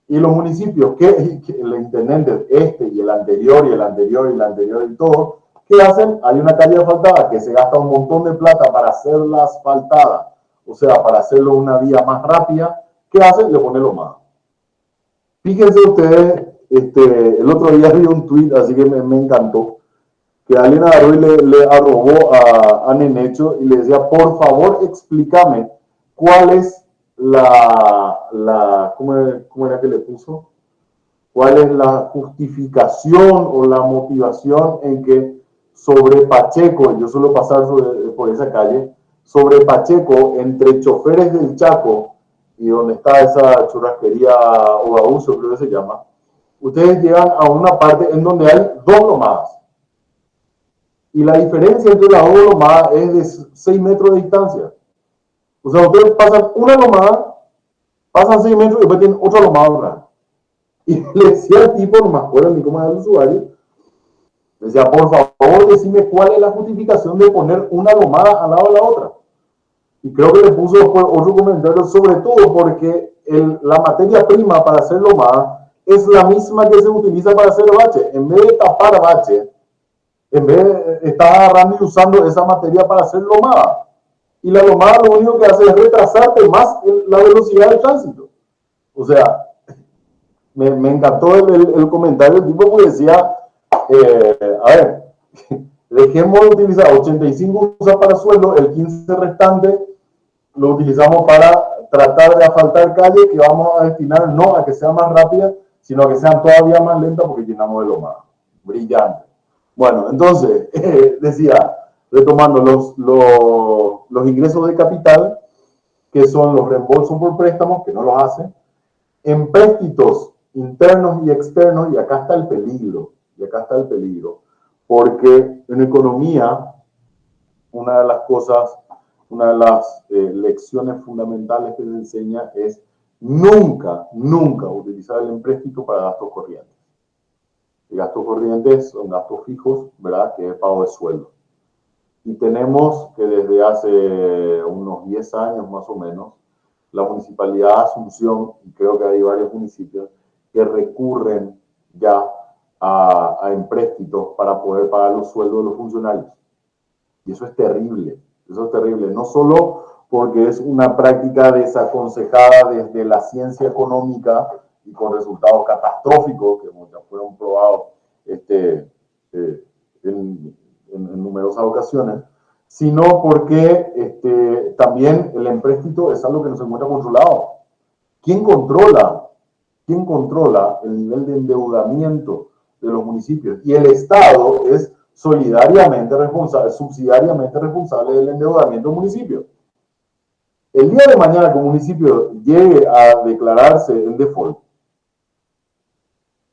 Y los municipios, que el intendente y el anterior y el anterior y el anterior y todo, ¿qué hacen? Hay una calle asfaltada que se gasta un montón de plata para hacerla asfaltada, o sea, para hacerlo una vía más rápida. ¿Qué hacen? Le ponen lo más. Fíjense ustedes, el otro día vi un tweet, así que me encantó, que alguien agarró y le arrobó a Nenecho y le decía, por favor, explícame cuál es ¿cómo era que le puso? ¿Cuál es la justificación o la motivación en que sobre Pacheco, yo suelo pasar por esa calle, sobre Pacheco, entre choferes del Chaco y donde está esa churrasquería Ogaúso, creo que se llama, ustedes llegan a una parte en donde hay 2 lomadas. Y la diferencia entre las 2 lomadas es de 6 metros de distancia. O sea, ustedes pasan una lomada, pasan 6 metros y después tienen otra lomada atrás. Y le decía al tipo, no me acuerdo ni cómo era el usuario, le decía, por favor, decime cuál es la justificación de poner una lomada al lado de la otra. Y creo que le puso después otro comentario, sobre todo porque la materia prima para hacer lomada es la misma que se utiliza para hacer bache. En vez de tapar bache, en vez de estar agarrando y usando esa materia para hacer lomada. Y la lomada lo único que hace es retrasarte más la velocidad del tránsito. O sea, me encantó el comentario del tipo, porque decía, a ver, dejemos de utilizar 85 usa para sueldo, el 15 restante lo utilizamos para tratar de asfaltar calles que vamos a destinar no a que sean más rápidas, sino a que sean todavía más lentas porque llenamos de lomada. Brillante. Bueno, entonces, decía, retomando los ingresos de capital, que son los reembolsos por préstamos, que no los hacen, empréstitos internos y externos, y acá está el peligro, porque en economía, una de las cosas, una de las lecciones fundamentales que se enseña es nunca utilizar el empréstito para gastos corrientes. Y gastos corrientes son gastos fijos, ¿verdad? Que es pago de sueldo. Y tenemos que desde hace unos 10 años más o menos, la Municipalidad de Asunción, y creo que hay varios municipios, que recurren ya a empréstitos para poder pagar los sueldos de los funcionarios. Y eso es terrible, no solo porque es una práctica desaconsejada desde la ciencia económica y con resultados catastróficos, que muchas fueron probados en numerosas ocasiones, sino porque también el empréstito es algo que no se encuentra controlado. ¿Quién controla el nivel de endeudamiento de los municipios? Y el Estado es subsidiariamente responsable del endeudamiento del municipio. El día de mañana que un municipio llegue a declararse en default,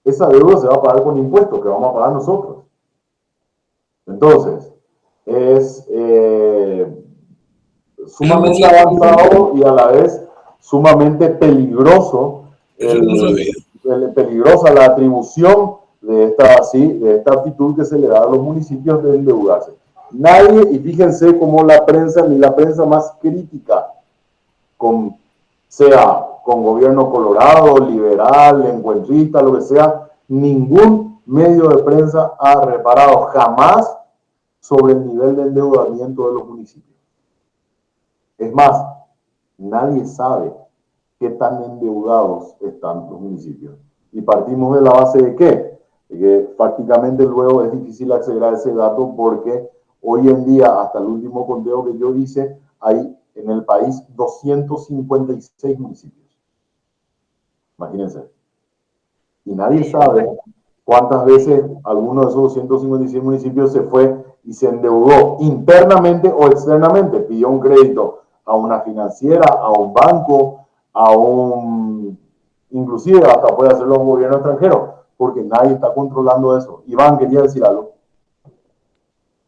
esa deuda se va a pagar con impuestos que vamos a pagar nosotros. Entonces, es sumamente avanzado y a la vez sumamente peligroso, peligrosa la atribución de esta actitud que se le da a los municipios de endeudarse. Nadie, y fíjense cómo la prensa, ni la prensa más crítica, sea con gobierno colorado, liberal, encuentrista, lo que sea, ningún medio de prensa ha reparado jamás sobre el nivel de endeudamiento de los municipios. Es más, nadie sabe qué tan endeudados están los municipios. Y partimos de la base de ¿qué? De que prácticamente luego es difícil acceder a ese dato porque hoy en día, hasta el último conteo que yo hice, hay en el país 256 municipios. Imagínense. Y nadie sabe cuántas veces alguno de esos 256 municipios se fue y se endeudó internamente o externamente. Pidió un crédito a una financiera, a un banco, inclusive hasta puede hacerlo un gobierno extranjero, porque nadie está controlando eso. Iván, quería decir algo.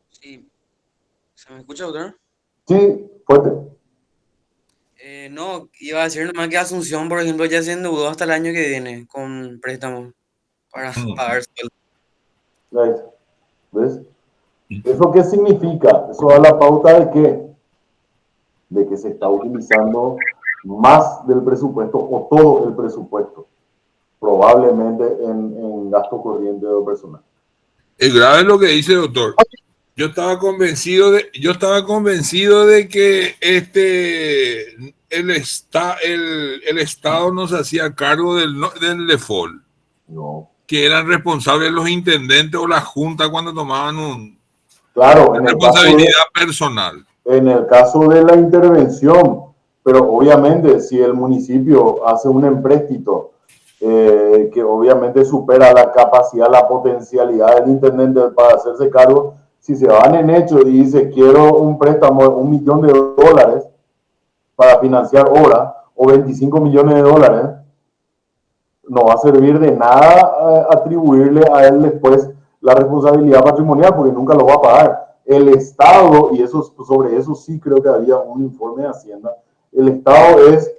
Sí. ¿Se me escucha, doctor? Sí, fuerte. No, iba a decir nomás que Asunción, por ejemplo, ya se endeudó hasta el año que viene con préstamos para pagar sueldo. ¿Ves? ¿Eso qué significa? Eso da la pauta de qué? De que se está utilizando más del presupuesto o todo el presupuesto, probablemente en gasto corriente de personal. Es grave lo que dice, doctor. Yo estaba convencido de que el Estado no se hacía cargo del default. No. Que eran responsables los intendentes o la junta cuando tomaban una responsabilidad personal. En el caso de la intervención pero obviamente si el municipio hace un empréstito que obviamente supera la capacidad, la potencialidad del intendente para hacerse cargo, si se van en hecho y dice quiero un préstamo de $1 millón para financiar obras o 25 millones de dólares, no va a servir de nada atribuirle a él después la responsabilidad patrimonial porque nunca lo va a pagar. El Estado, y eso, sobre eso sí creo que había un informe de Hacienda, el Estado es,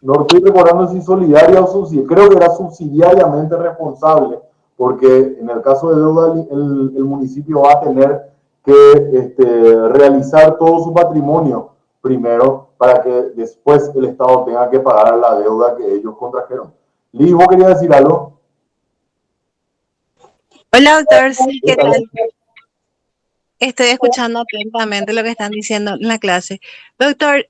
no estoy recordando si solidaria o subsidiaria, creo que era subsidiariamente responsable, porque en el caso de deuda el municipio va a tener que realizar todo su patrimonio primero para que después el Estado tenga que pagar la deuda que ellos contrajeron. Liz, ¿vos querías decir algo? Hola, doctor. Sí, ¿qué tal? Estoy escuchando atentamente lo que están diciendo en la clase. Doctor,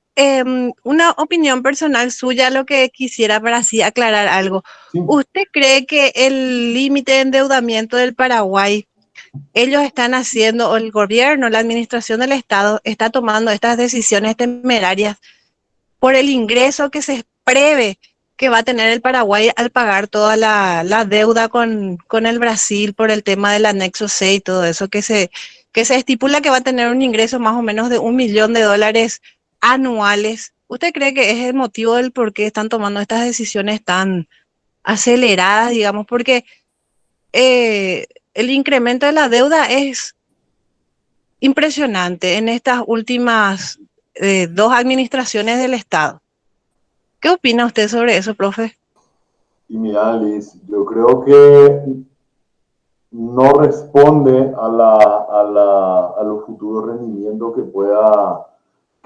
una opinión personal suya, lo que quisiera para así aclarar algo. Sí. ¿Usted cree que el límite de endeudamiento del Paraguay, ellos están haciendo, o el gobierno, la administración del Estado, está tomando estas decisiones temerarias por el ingreso que se prevé que va a tener el Paraguay al pagar toda la deuda con el Brasil por el tema del anexo C y todo eso, que se estipula que va a tener un ingreso más o menos de $1 millón anuales? ¿Usted cree que es el motivo del por qué están tomando estas decisiones tan aceleradas, digamos? Porque el incremento de la deuda es impresionante en estas últimas 2 administraciones del Estado. ¿Qué opina usted sobre eso, profe? Y mira, Liz, yo creo que no responde a los futuros rendimientos que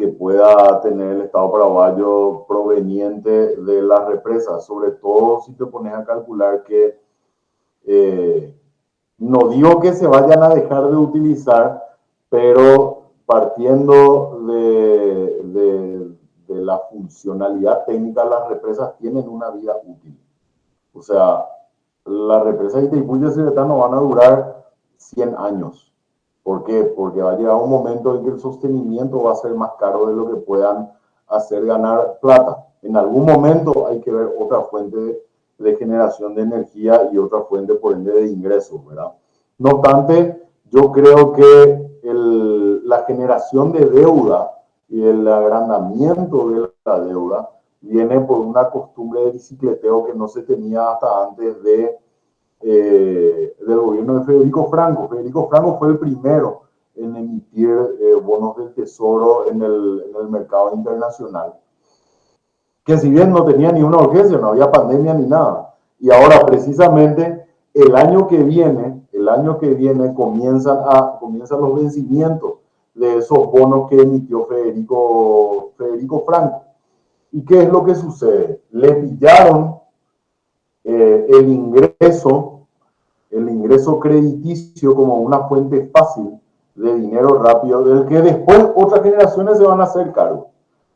pueda tener el Estado paraguayo proveniente de las represas, sobre todo si te pones a calcular que no digo que se vayan a dejar de utilizar, pero partiendo de la funcionalidad técnica, las represas tienen una vida útil. O sea, las represas de Itaipú y Yacyretá no van a durar 100 años. ¿Por qué? Porque va a llegar un momento en que el sostenimiento va a ser más caro de lo que puedan hacer ganar plata. En algún momento hay que ver otra fuente de generación de energía y otra fuente, por ende, de ingresos, ¿verdad? No obstante, yo creo que la generación de deuda y el agrandamiento de la deuda viene por una costumbre de bicicleteo que no se tenía hasta antes del gobierno de Federico Franco. Federico Franco fue el primero en emitir bonos del tesoro en el mercado internacional, que si bien no tenía ni una urgencia, no había pandemia ni nada. Y ahora precisamente el año que viene comienzan los vencimientos de esos bonos que emitió Federico Franco. ¿Y qué es lo que sucede? Le pillaron el ingreso crediticio como una fuente fácil de dinero rápido, del que después otras generaciones se van a hacer cargo.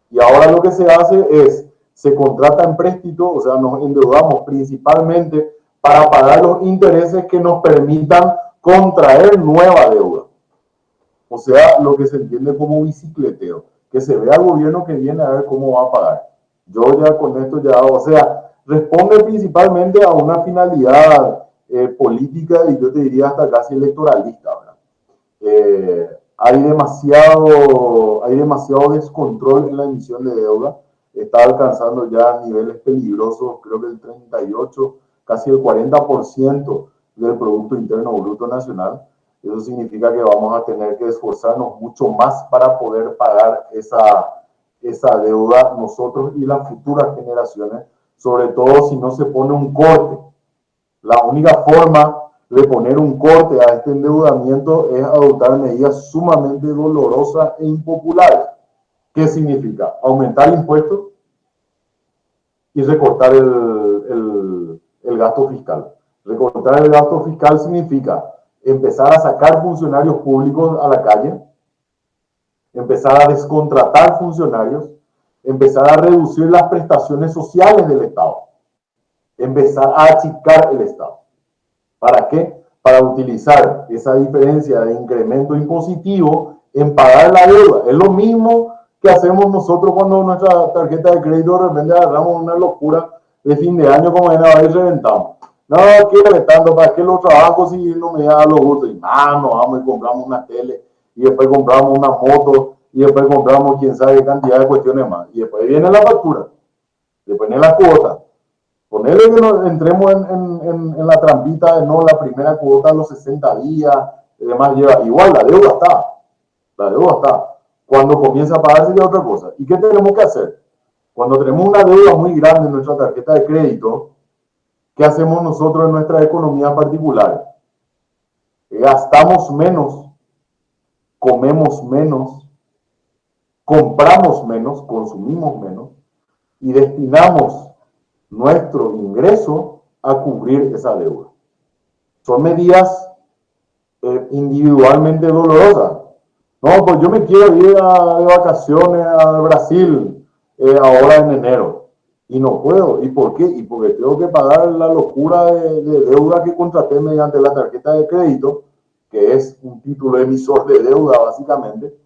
Y ahora lo que se hace es, se contrata empréstito, o sea, nos endeudamos principalmente para pagar los intereses que nos permitan contraer nueva deuda. O sea, lo que se entiende como bicicleteo, que se ve al gobierno que viene a ver cómo va a pagar. Yo ya con esto ya, o sea, responde principalmente a una finalidad política y yo te diría hasta casi electoralista, ¿verdad? Hay demasiado descontrol en la emisión de deuda, está alcanzando ya niveles peligrosos, creo que el 38, casi el 40% del Producto Interno Bruto Nacional. Eso significa que vamos a tener que esforzarnos mucho más para poder pagar esa deuda nosotros y las futuras generaciones, sobre todo si no se pone un corte. La única forma de poner un corte a este endeudamiento es adoptar medidas sumamente dolorosas e impopulares. ¿Qué significa? Aumentar impuestos y recortar el gasto fiscal. Recortar el gasto fiscal significa empezar a sacar funcionarios públicos a la calle, empezar a descontratar funcionarios, empezar a reducir las prestaciones sociales del Estado, empezar a achicar el Estado. ¿Para qué? Para utilizar esa diferencia de incremento impositivo en pagar la deuda. Es lo mismo ¿Qué hacemos nosotros cuando nuestra tarjeta de crédito de repente agarramos una locura de fin de año como en y reventamos? No, quiero tanto, ¿para qué lo trabajo si no me da los gustos? Y no, vamos y compramos una tele, y después compramos una moto, y después compramos quién sabe qué cantidad de cuestiones más. Y después viene la factura, después viene la cuota. Ponerle que nos entremos en la trampita de no, la primera cuota a los 60 días, y demás lleva. Igual, la deuda está. La deuda está. Cuando comienza a pagarse ya otra cosa. ¿Y qué tenemos que hacer? Cuando tenemos una deuda muy grande en nuestra tarjeta de crédito, ¿qué hacemos nosotros en nuestra economía particular? Gastamos menos, comemos menos, compramos menos, consumimos menos y destinamos nuestro ingreso a cubrir esa deuda. Son medidas individualmente dolorosas. No, pues yo me quiero ir de vacaciones a Brasil ahora en enero y no puedo. ¿Y por qué? Y porque tengo que pagar la locura de deuda que contraté mediante la tarjeta de crédito, que es un título emisor de deuda básicamente.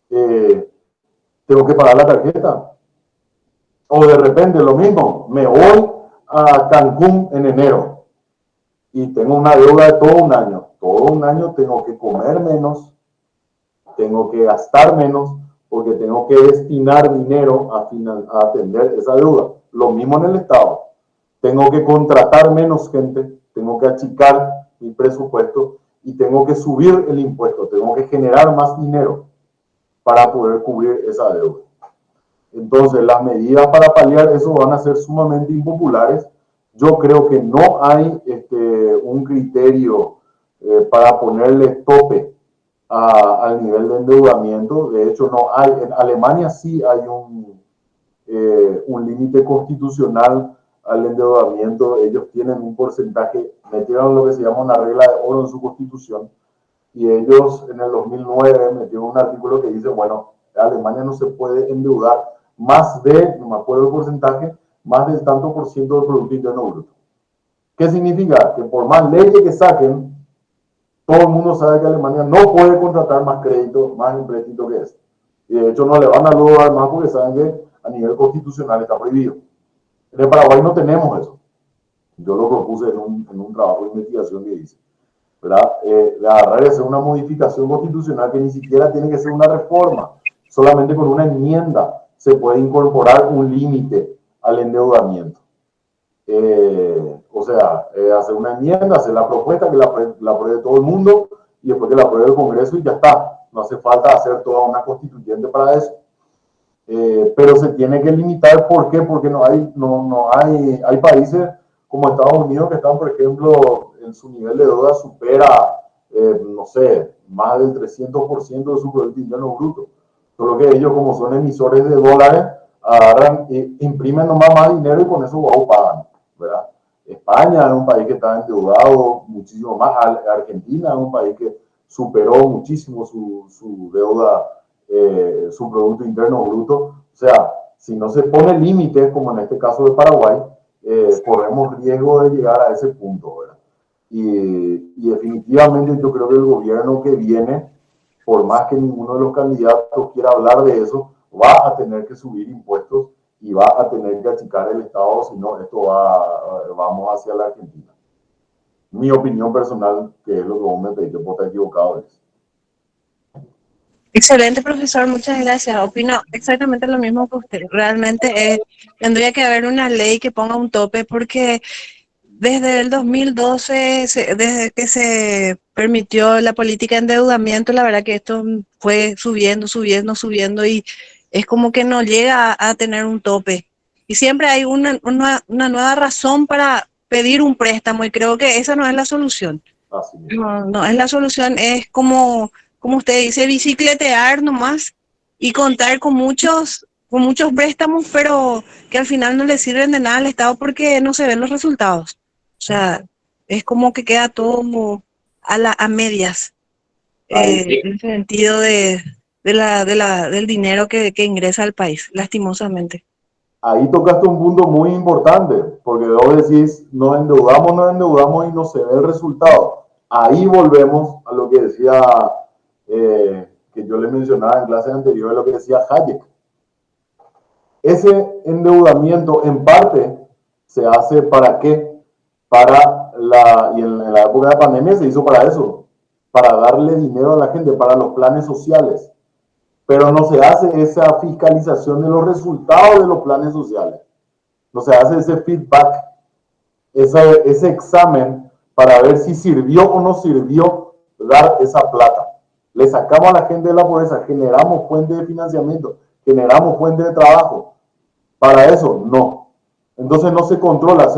Tengo que pagar la tarjeta. O de repente lo mismo, me voy a Cancún en enero y tengo una deuda de todo un año. Todo un año tengo que comer menos, tengo que gastar menos, porque tengo que destinar dinero a atender esa deuda. Lo mismo en el Estado. Tengo que contratar menos gente, tengo que achicar mi presupuesto y tengo que subir el impuesto, tengo que generar más dinero para poder cubrir esa deuda. Entonces, las medidas para paliar eso van a ser sumamente impopulares. Yo creo que no hay un criterio para ponerle tope al nivel de endeudamiento. De hecho, no hay. En Alemania sí hay un límite constitucional al endeudamiento. Ellos tienen un porcentaje, metieron lo que se llama una regla de oro en su constitución, y ellos en el 2009 metieron un artículo que dice, bueno, Alemania no se puede endeudar más de, no me acuerdo el porcentaje, más del tanto por ciento del Producto Interno Bruto. ¿Qué significa? Que por más leyes que saquen, todo el mundo sabe que Alemania no puede contratar más crédito, más empréstito que eso. Y de hecho no le van a dar más porque saben que a nivel constitucional está prohibido. En el Paraguay no tenemos eso. Yo lo propuse en un trabajo de investigación que hice, ¿verdad? De agarrar y hacer una modificación constitucional que ni siquiera tiene que ser una reforma. Solamente con una enmienda se puede incorporar un límite al endeudamiento. O sea, hacer una enmienda, hacer la propuesta, que la apruebe todo el mundo y después que la apruebe el Congreso y ya está. No hace falta hacer toda una constituyente para eso. Pero se tiene que limitar. ¿Por qué? Porque hay países como Estados Unidos que están, por ejemplo, en su nivel de deuda supera, no sé, más del 300% de su Producto Interno Bruto. Solo que ellos, como son emisores de dólares, agarran, imprimen nomás más dinero y con eso pagan, ¿verdad? España es un país que está endeudado muchísimo más. Argentina es un país que superó muchísimo su deuda, su Producto Interno Bruto. O sea, si no se pone límites, como en este caso de Paraguay, corremos riesgo de llegar a ese punto, ¿verdad? Y definitivamente yo creo que el gobierno que viene, por más que ninguno de los candidatos quiera hablar de eso, va a tener que subir impuestos y va a tener que achicar el Estado, si no, vamos hacia la Argentina. Mi opinión personal, que es lo que vos me pediste, vos estás equivocado en eso. Excelente, profesor, muchas gracias. Opino exactamente lo mismo que usted. Realmente tendría que haber una ley que ponga un tope, porque desde el 2012, desde que se permitió la política de endeudamiento, la verdad que esto fue subiendo y es como que no llega a tener un tope. Y siempre hay una nueva razón para pedir un préstamo y creo que esa no es la solución. No es la solución, es como usted dice, bicicletear nomás y contar con muchos préstamos, pero que al final no le sirven de nada al Estado porque no se ven los resultados. O sea, es como que queda todo a medias, en el sentido del dinero que ingresa al país, lastimosamente. Ahí tocaste un punto muy importante, porque vos decís, nos endeudamos y no se ve el resultado. Ahí volvemos a lo que decía que yo le mencionaba en clases anteriores, lo que decía Hayek. Ese endeudamiento en parte se hace ¿para qué? Y en la época de pandemia se hizo para eso, para darle dinero a la gente, para los planes sociales. Pero no se hace esa fiscalización de los resultados de los planes sociales. No se hace ese feedback, ese examen para ver si sirvió o no sirvió dar esa plata. Le sacamos a la gente de la pobreza, generamos fuente de financiamiento, generamos fuente de trabajo. Para eso, no. Entonces no se controla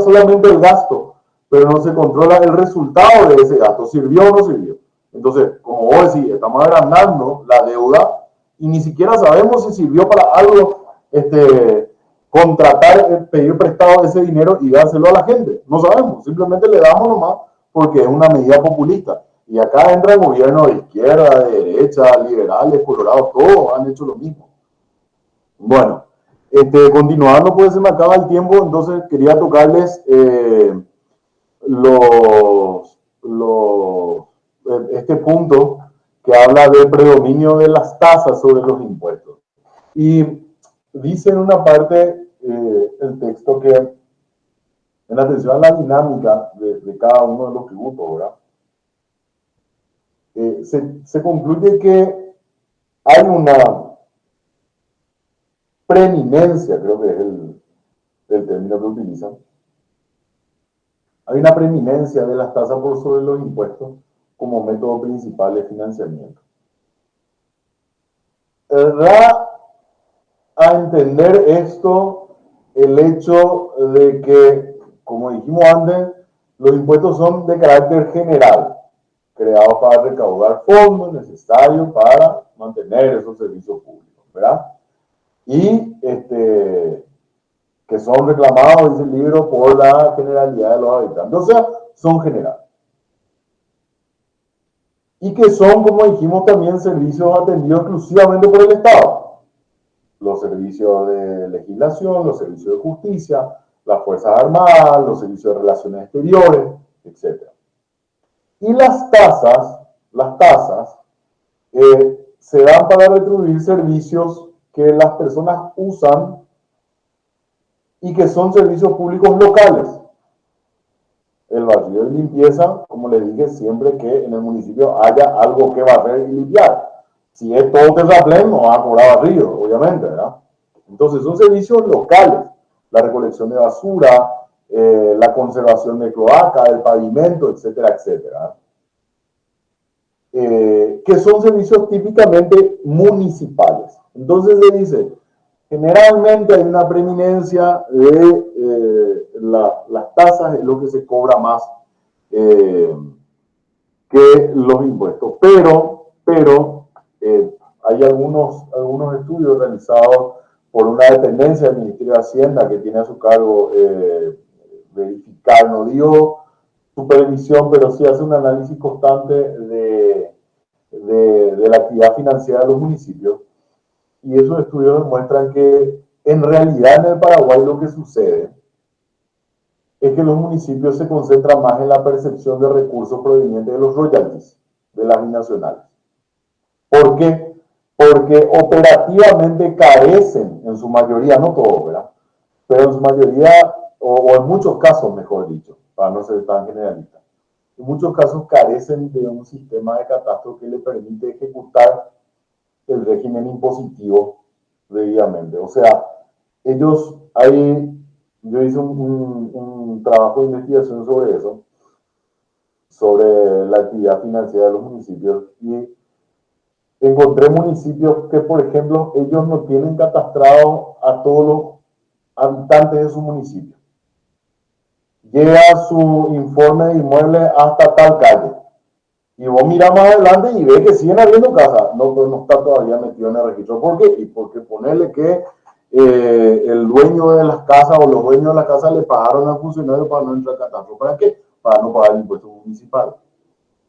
solamente el gasto, pero no se controla el resultado de ese gasto, ¿sirvió o no sirvió? Entonces, como vos decís, estamos agrandando la deuda y ni siquiera sabemos si sirvió para algo, contratar, pedir prestado ese dinero y dárselo a la gente. No sabemos, simplemente le damos nomás porque es una medida populista. Y acá entra el gobierno de izquierda, de derecha, liberales, colorados, todos han hecho lo mismo. Bueno, continuando, pues se me acaba el tiempo, entonces quería tocarles este punto que habla del predominio de las tasas sobre los impuestos. Y dice en una parte el texto que, en atención a la dinámica de cada uno de los tributos, ¿verdad? Se concluye que hay una preeminencia, creo que es el término que utilizan. Hay una preeminencia de las tasas por sobre los impuestos como método principal de financiamiento. Da a entender esto el hecho de que, como dijimos antes, los impuestos son de carácter general, creados para recaudar fondos necesarios para mantener esos servicios públicos, ¿verdad? Y que son reclamados, dice el libro, por la generalidad de los habitantes. O sea, son generales. Y que son, como dijimos, también servicios atendidos exclusivamente por el Estado. Los servicios de legislación, los servicios de justicia, las Fuerzas Armadas, los servicios de relaciones exteriores, etc. Y las tasas se dan para retribuir servicios que las personas usan y que son servicios públicos locales. El barrido de limpieza, como les dije, siempre que en el municipio haya algo que barrer y limpiar. Si es todo terraplén, no va a cobrar barrido, obviamente, ¿verdad? Entonces son servicios locales. La recolección de basura, la conservación de cloaca, el pavimento, etcétera, etcétera. Que son servicios típicamente municipales. Entonces se dice, generalmente hay una preeminencia de las tasas, es lo que se cobra más que los impuestos. Pero hay algunos estudios realizados por una dependencia del Ministerio de Hacienda que tiene a su cargo verificar, no digo supervisión, pero sí hace un análisis constante de la actividad financiera de los municipios. Y esos estudios demuestran que en realidad en el Paraguay lo que sucede es que los municipios se concentran más en la percepción de recursos provenientes de los royalties, de las binacionales. ¿Por qué? Porque operativamente carecen, en su mayoría, no todos, ¿verdad? Pero en su mayoría, o en muchos casos, mejor dicho, para no ser tan generalista, en muchos casos carecen de un sistema de catastro que le permite ejecutar el régimen impositivo debidamente. O sea, yo hice un trabajo de investigación sobre eso, sobre la actividad financiera de los municipios, y encontré municipios que, por ejemplo, ellos no tienen catastrado a todos los habitantes de su municipio. Llega su informe de inmuebles hasta tal calle. Y vos mirás más adelante y ves que siguen habiendo casas. No, pues no está todavía metido en el registro. ¿Por qué? Y porque ponerle que el dueño de las casas o los dueños de las casas le pagaron al funcionario para no entrar al catastro. ¿Para qué? Para no pagar el impuesto municipal,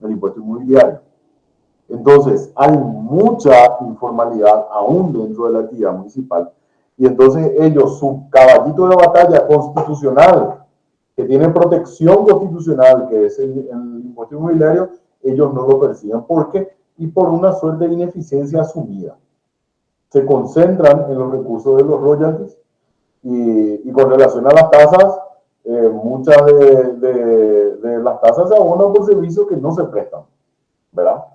el impuesto inmobiliario. Entonces, hay mucha informalidad aún dentro de la actividad municipal. Y entonces ellos, su caballito de batalla constitucional, que tiene protección constitucional, que es el impuesto inmobiliario, ellos no lo persiguen porque y por una suerte de ineficiencia asumida. Se concentran en los recursos de los royalties y con relación a las tasas, muchas de las tasas se abonan por servicios que no se prestan, ¿verdad?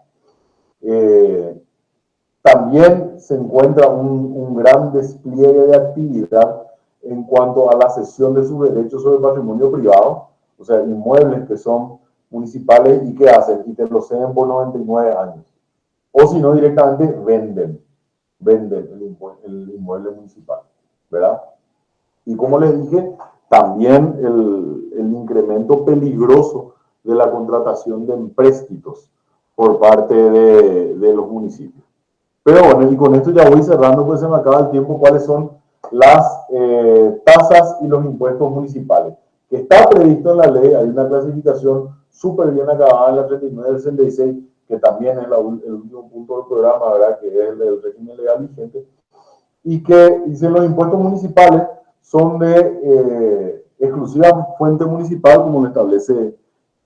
También se encuentra un gran despliegue de actividad en cuanto a la cesión de sus derechos sobre el patrimonio privado, o sea, inmuebles que son municipales y que hacen y te lo ceden por 99 años. O si no, directamente venden el inmueble municipal, ¿verdad? Y como les dije, también el incremento peligroso de la contratación de empréstitos por parte de los municipios. Pero bueno, y con esto ya voy cerrando, pues se me acaba el tiempo, cuáles son las tasas y los impuestos municipales. Que está previsto en la ley, hay una clasificación súper bien acabada en la 3966, que también es el último punto del programa, ¿verdad? Que es el del régimen legal vigente, y que dice los impuestos municipales son de exclusiva fuente municipal, como lo establece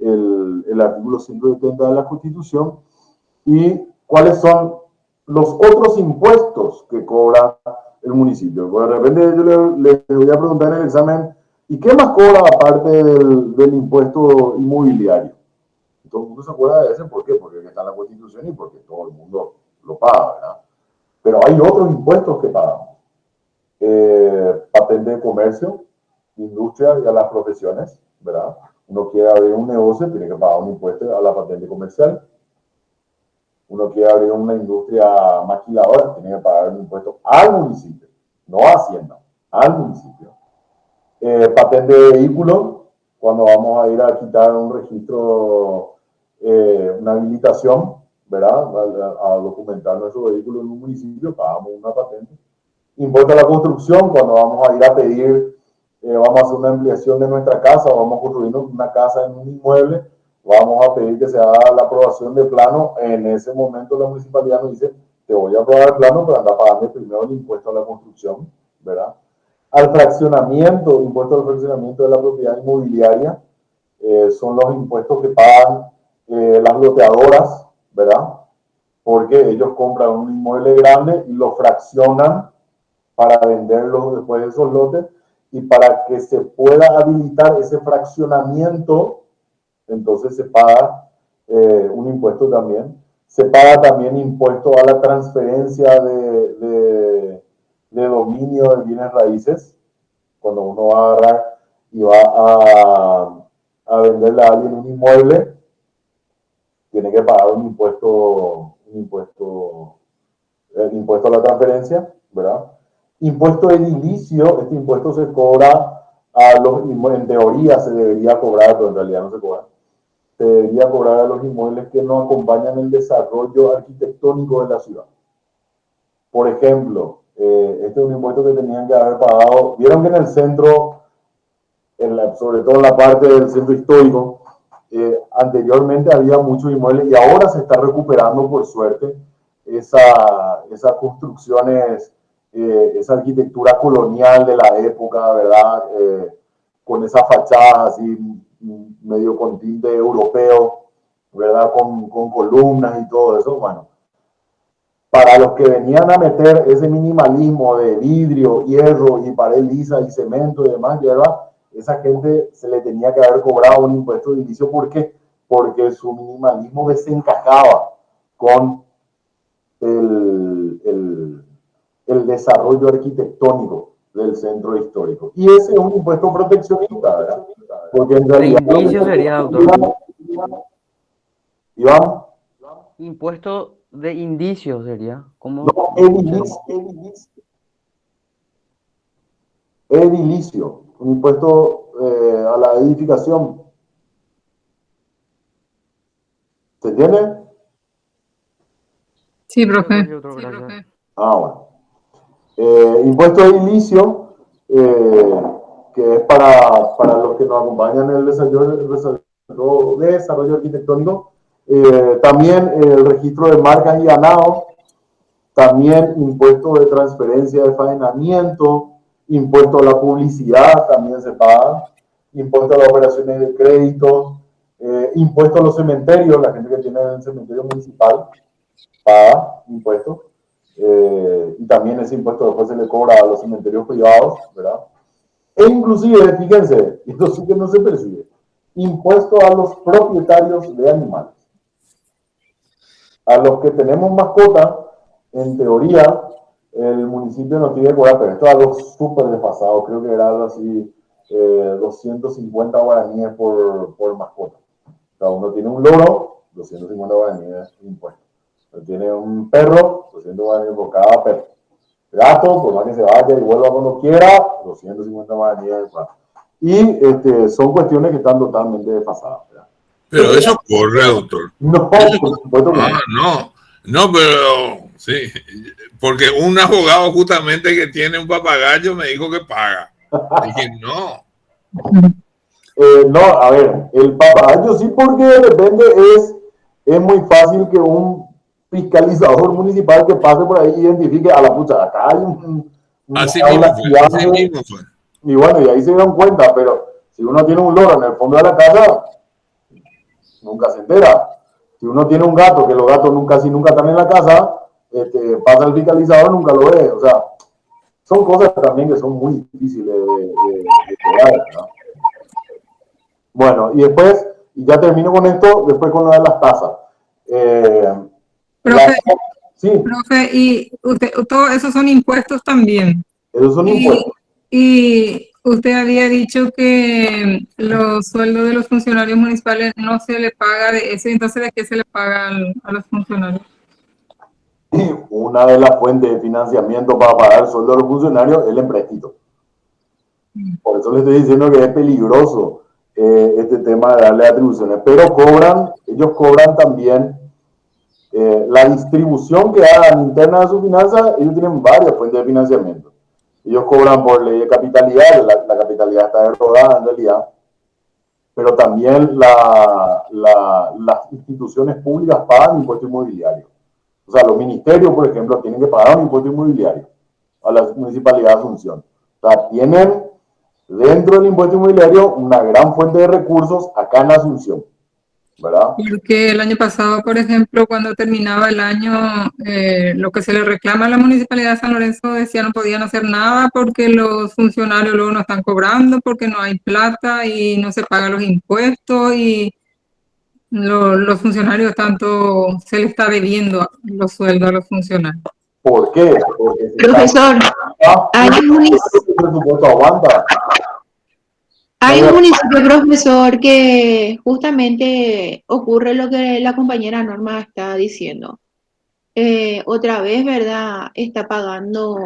el artículo 170 de la Constitución, y cuáles son los otros impuestos que cobra el municipio. Pues de repente yo le voy a preguntar en el examen, ¿y qué más cobra aparte del impuesto inmobiliario? Todo el mundo se acuerda de ese, ¿por qué? Porque está en la Constitución y porque todo el mundo lo paga, ¿verdad? Pero hay otros impuestos que pagamos. Patente de comercio, industria y a las profesiones, ¿verdad? Uno quiere abrir un negocio, tiene que pagar un impuesto a la patente comercial. Uno quiere abrir una industria maquiladora, tiene que pagar un impuesto al municipio, no a Hacienda, al municipio. Patente de vehículo, cuando vamos a ir a quitar un registro, una habilitación, ¿verdad? A documentar nuestro vehículo en un municipio, pagamos una patente. Impuesto a la construcción, cuando vamos a ir a pedir, vamos a hacer una ampliación de nuestra casa, o vamos a construir una casa en un inmueble, vamos a pedir que se haga la aprobación de plano. En ese momento la municipalidad nos dice, te voy a aprobar el plano, pero anda pagando primero el impuesto a la construcción, ¿verdad? Al fraccionamiento, impuesto al fraccionamiento de la propiedad inmobiliaria, son los impuestos que pagan las loteadoras, ¿verdad? Porque ellos compran un inmueble grande y lo fraccionan para venderlos después de esos lotes, y para que se pueda habilitar ese fraccionamiento, entonces se paga un impuesto también. Se paga también impuesto a la transferencia de dominio de bienes raíces, cuando uno va a agarrar y va a venderle a alguien un inmueble, tiene que pagar un impuesto a la transferencia, ¿verdad? Impuesto edilicio, este impuesto se cobra a los inmuebles, en teoría se debería cobrar, pero en realidad no se cobra. Se debería cobrar a los inmuebles que no acompañan el desarrollo arquitectónico de la ciudad. Por ejemplo, este es un impuesto que tenían que haber pagado. Vieron que en el centro, sobre todo en la parte del centro histórico, anteriormente había muchos inmuebles y ahora se está recuperando, por suerte, esas construcciones, esa arquitectura colonial de la época, ¿verdad? Con esas fachadas así, medio con tinte europeo, ¿verdad? Con columnas y todo eso. Bueno, para los que venían a meter ese minimalismo de vidrio, hierro y pared lisa y cemento y demás, ¿verdad? Esa gente se le tenía que haber cobrado un impuesto de inicio. ¿Por qué? Porque su minimalismo desencajaba con el desarrollo arquitectónico del centro histórico. Y ese es un impuesto proteccionista, ¿verdad? Porque en realidad... De inicio sería, doctor. Iván. Impuesto de indicio sería. ¿Cómo? No, edilicio. Un impuesto a la edificación. ¿Se entiende? Sí, profe. Sí, doctor, gracias. Bueno. Impuesto de edilicio, que es para los que nos acompañan en el desarrollo arquitectónico. También el registro de marcas y ganados. También impuesto de transferencia de faenamiento. Impuesto a la publicidad también se paga. Impuesto a las operaciones de crédito. Impuesto a los cementerios, la gente que tiene el cementerio municipal. paga impuestos, y también ese impuesto después se le cobra a los cementerios privados, ¿verdad? E inclusive, fíjense, esto sí que no se percibe, impuesto a los propietarios de animales. A los que tenemos mascota, en teoría, el municipio no tiene que cobrar, pero esto es algo súper desfasado, creo que era algo así, 250 guaraníes por mascota. Cada uno tiene un loro, 250 guaraníes de impuesto. Tiene un perro, 200 guaraníes por cada perro. Gato, por más que se vaya y vuelva cuando quiera, 250 guaraníes. Y son cuestiones que están totalmente desfasadas, ¿verdad? Pero eso corre, doctor. No, por supuesto que no. No, pero sí, porque un abogado justamente que tiene un papagayo me dijo que paga. Dije, no. No, a ver, el papagayo sí, porque de repente es muy fácil que un fiscalizador municipal que pase por ahí identifique a la pucha, acá hay un Así mismo fue. Y bueno, y ahí se dieron cuenta, pero si uno tiene un loro en el fondo de la casa, nunca se entera. Si uno tiene un gato, que los gatos casi nunca están en la casa, pasa el fiscalizador, nunca lo ve. O sea, son cosas también que son muy difíciles de crear, ¿no? Bueno, y después, y ya termino con esto, después con lo de las tasas. Sí. Profe, y todo esos son impuestos también. Esos son impuestos. Y usted había dicho que los sueldos de los funcionarios municipales no se le paga de eso, entonces ¿de qué se le paga a los funcionarios? Una de las fuentes de financiamiento para pagar el sueldo de los funcionarios es el empréstito. Por eso les estoy diciendo que es peligroso este tema de darle atribuciones. Pero ellos cobran también la distribución que hagan interna de sus finanzas. Ellos tienen varias fuentes de financiamiento. Ellos cobran por ley de capitalidad, la capitalidad está derogada en realidad, pero también las instituciones públicas pagan impuesto inmobiliario. O sea, los ministerios, por ejemplo, tienen que pagar un impuesto inmobiliario a la Municipalidad de Asunción. O sea, tienen dentro del impuesto inmobiliario una gran fuente de recursos acá en Asunción, ¿verdad? Porque el año pasado, por ejemplo, cuando terminaba el año, lo que se le reclama a la Municipalidad de San Lorenzo decía no podían hacer nada porque los funcionarios luego no están cobrando, porque no hay plata y no se pagan los impuestos y los funcionarios tanto se les está debiendo los sueldos a los funcionarios. ¿Por qué? Porque profesor, hay un municipio, profesor, que justamente ocurre lo que la compañera Norma está diciendo. Otra vez, ¿verdad? Está pagando.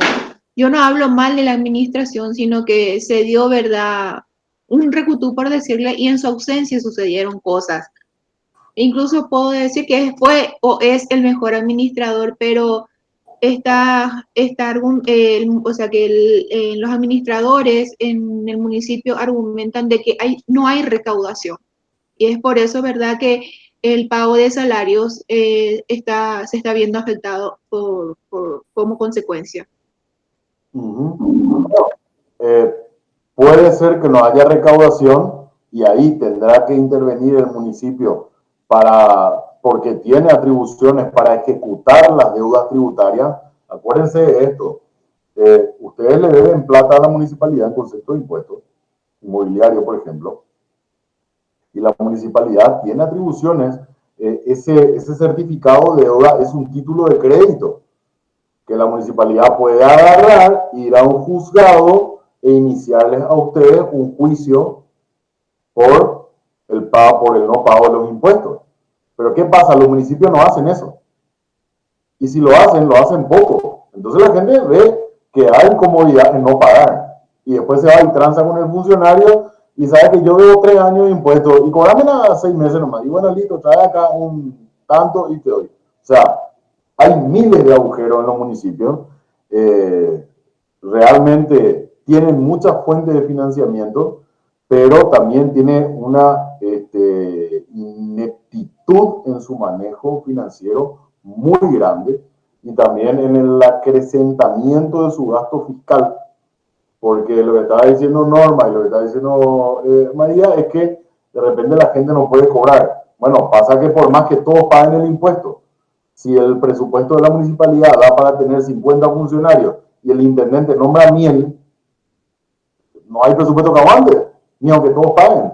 Yo no hablo mal de la administración, sino que se dio, ¿verdad? Un recutú, por decirle, y en su ausencia sucedieron cosas. Incluso puedo decir que fue o es el mejor administrador, pero o sea que los administradores en el municipio argumentan de que no hay recaudación. Y es por eso, ¿verdad?, que el pago de salarios se está viendo afectado como consecuencia. Puede ser que no haya recaudación y ahí tendrá que intervenir el municipio porque tiene atribuciones para ejecutar las deudas tributarias. Acuérdense de esto, ustedes le deben plata a la municipalidad en concepto de impuestos inmobiliario, por ejemplo, y la municipalidad tiene atribuciones. Ese certificado de deuda es un título de crédito que la municipalidad puede agarrar, ir a un juzgado e iniciarles a ustedes un juicio por el no pago de los impuestos. Pero ¿qué pasa? Los municipios no hacen eso. Y si lo hacen poco. Entonces la gente ve que hay comodidad en no pagar. Y después se va y tranza con el funcionario y sabe que yo debo 3 años de impuestos y cobrame a 6 meses nomás. Y bueno, listo, trae acá un tanto y te doy. O sea, hay miles de agujeros en los municipios. Realmente tienen muchas fuentes de financiamiento, pero también tiene una ineptitud en su manejo financiero muy grande y también en el acrecentamiento de su gasto fiscal, porque lo que estaba diciendo Norma y lo que está diciendo María es que de repente la gente no puede cobrar. Bueno, pasa que por más que todos paguen el impuesto, Si el presupuesto de la municipalidad da para tener 50 funcionarios y el intendente nombra 1000, no hay presupuesto que aguante, ni aunque todos paguen.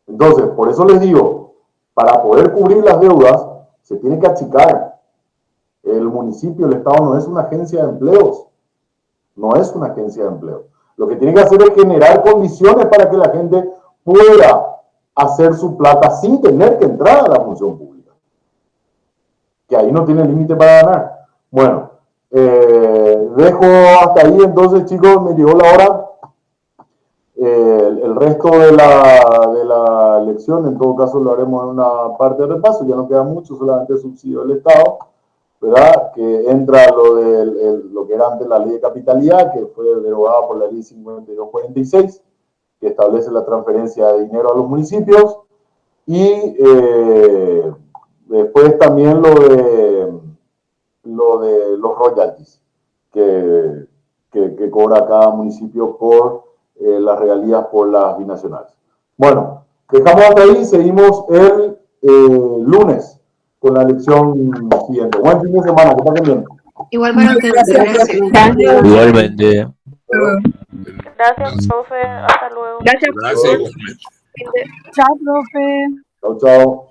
Entonces, por eso les digo, para poder cubrir las deudas, se tiene que achicar. El municipio, el Estado no es una agencia de empleos, no es una agencia de empleo. Lo que tiene que hacer es generar condiciones para que la gente pueda hacer su plata sin tener que entrar a la función pública. Que ahí no tiene límite para ganar. Bueno, dejo hasta ahí entonces, chicos, me llegó la hora. El resto de la lección, en todo caso, lo haremos en una parte de repaso, ya no queda mucho, solamente el subsidio del Estado, ¿verdad? Que entra lo que era antes la ley de capitalidad, que fue derogada por la ley 5246, que establece la transferencia de dinero a los municipios, y después también lo de los royalties que cobra cada municipio por las regalías por las binacionales. Bueno, dejamos hasta ahí, seguimos el lunes con la lección siguiente. Buen fin de semana, que pasen bien. Igual para ustedes. Gracias. Igualmente. Gracias, profe. Hasta luego. Gracias. Gracias igualmente. Chao, profe. Chao, chao.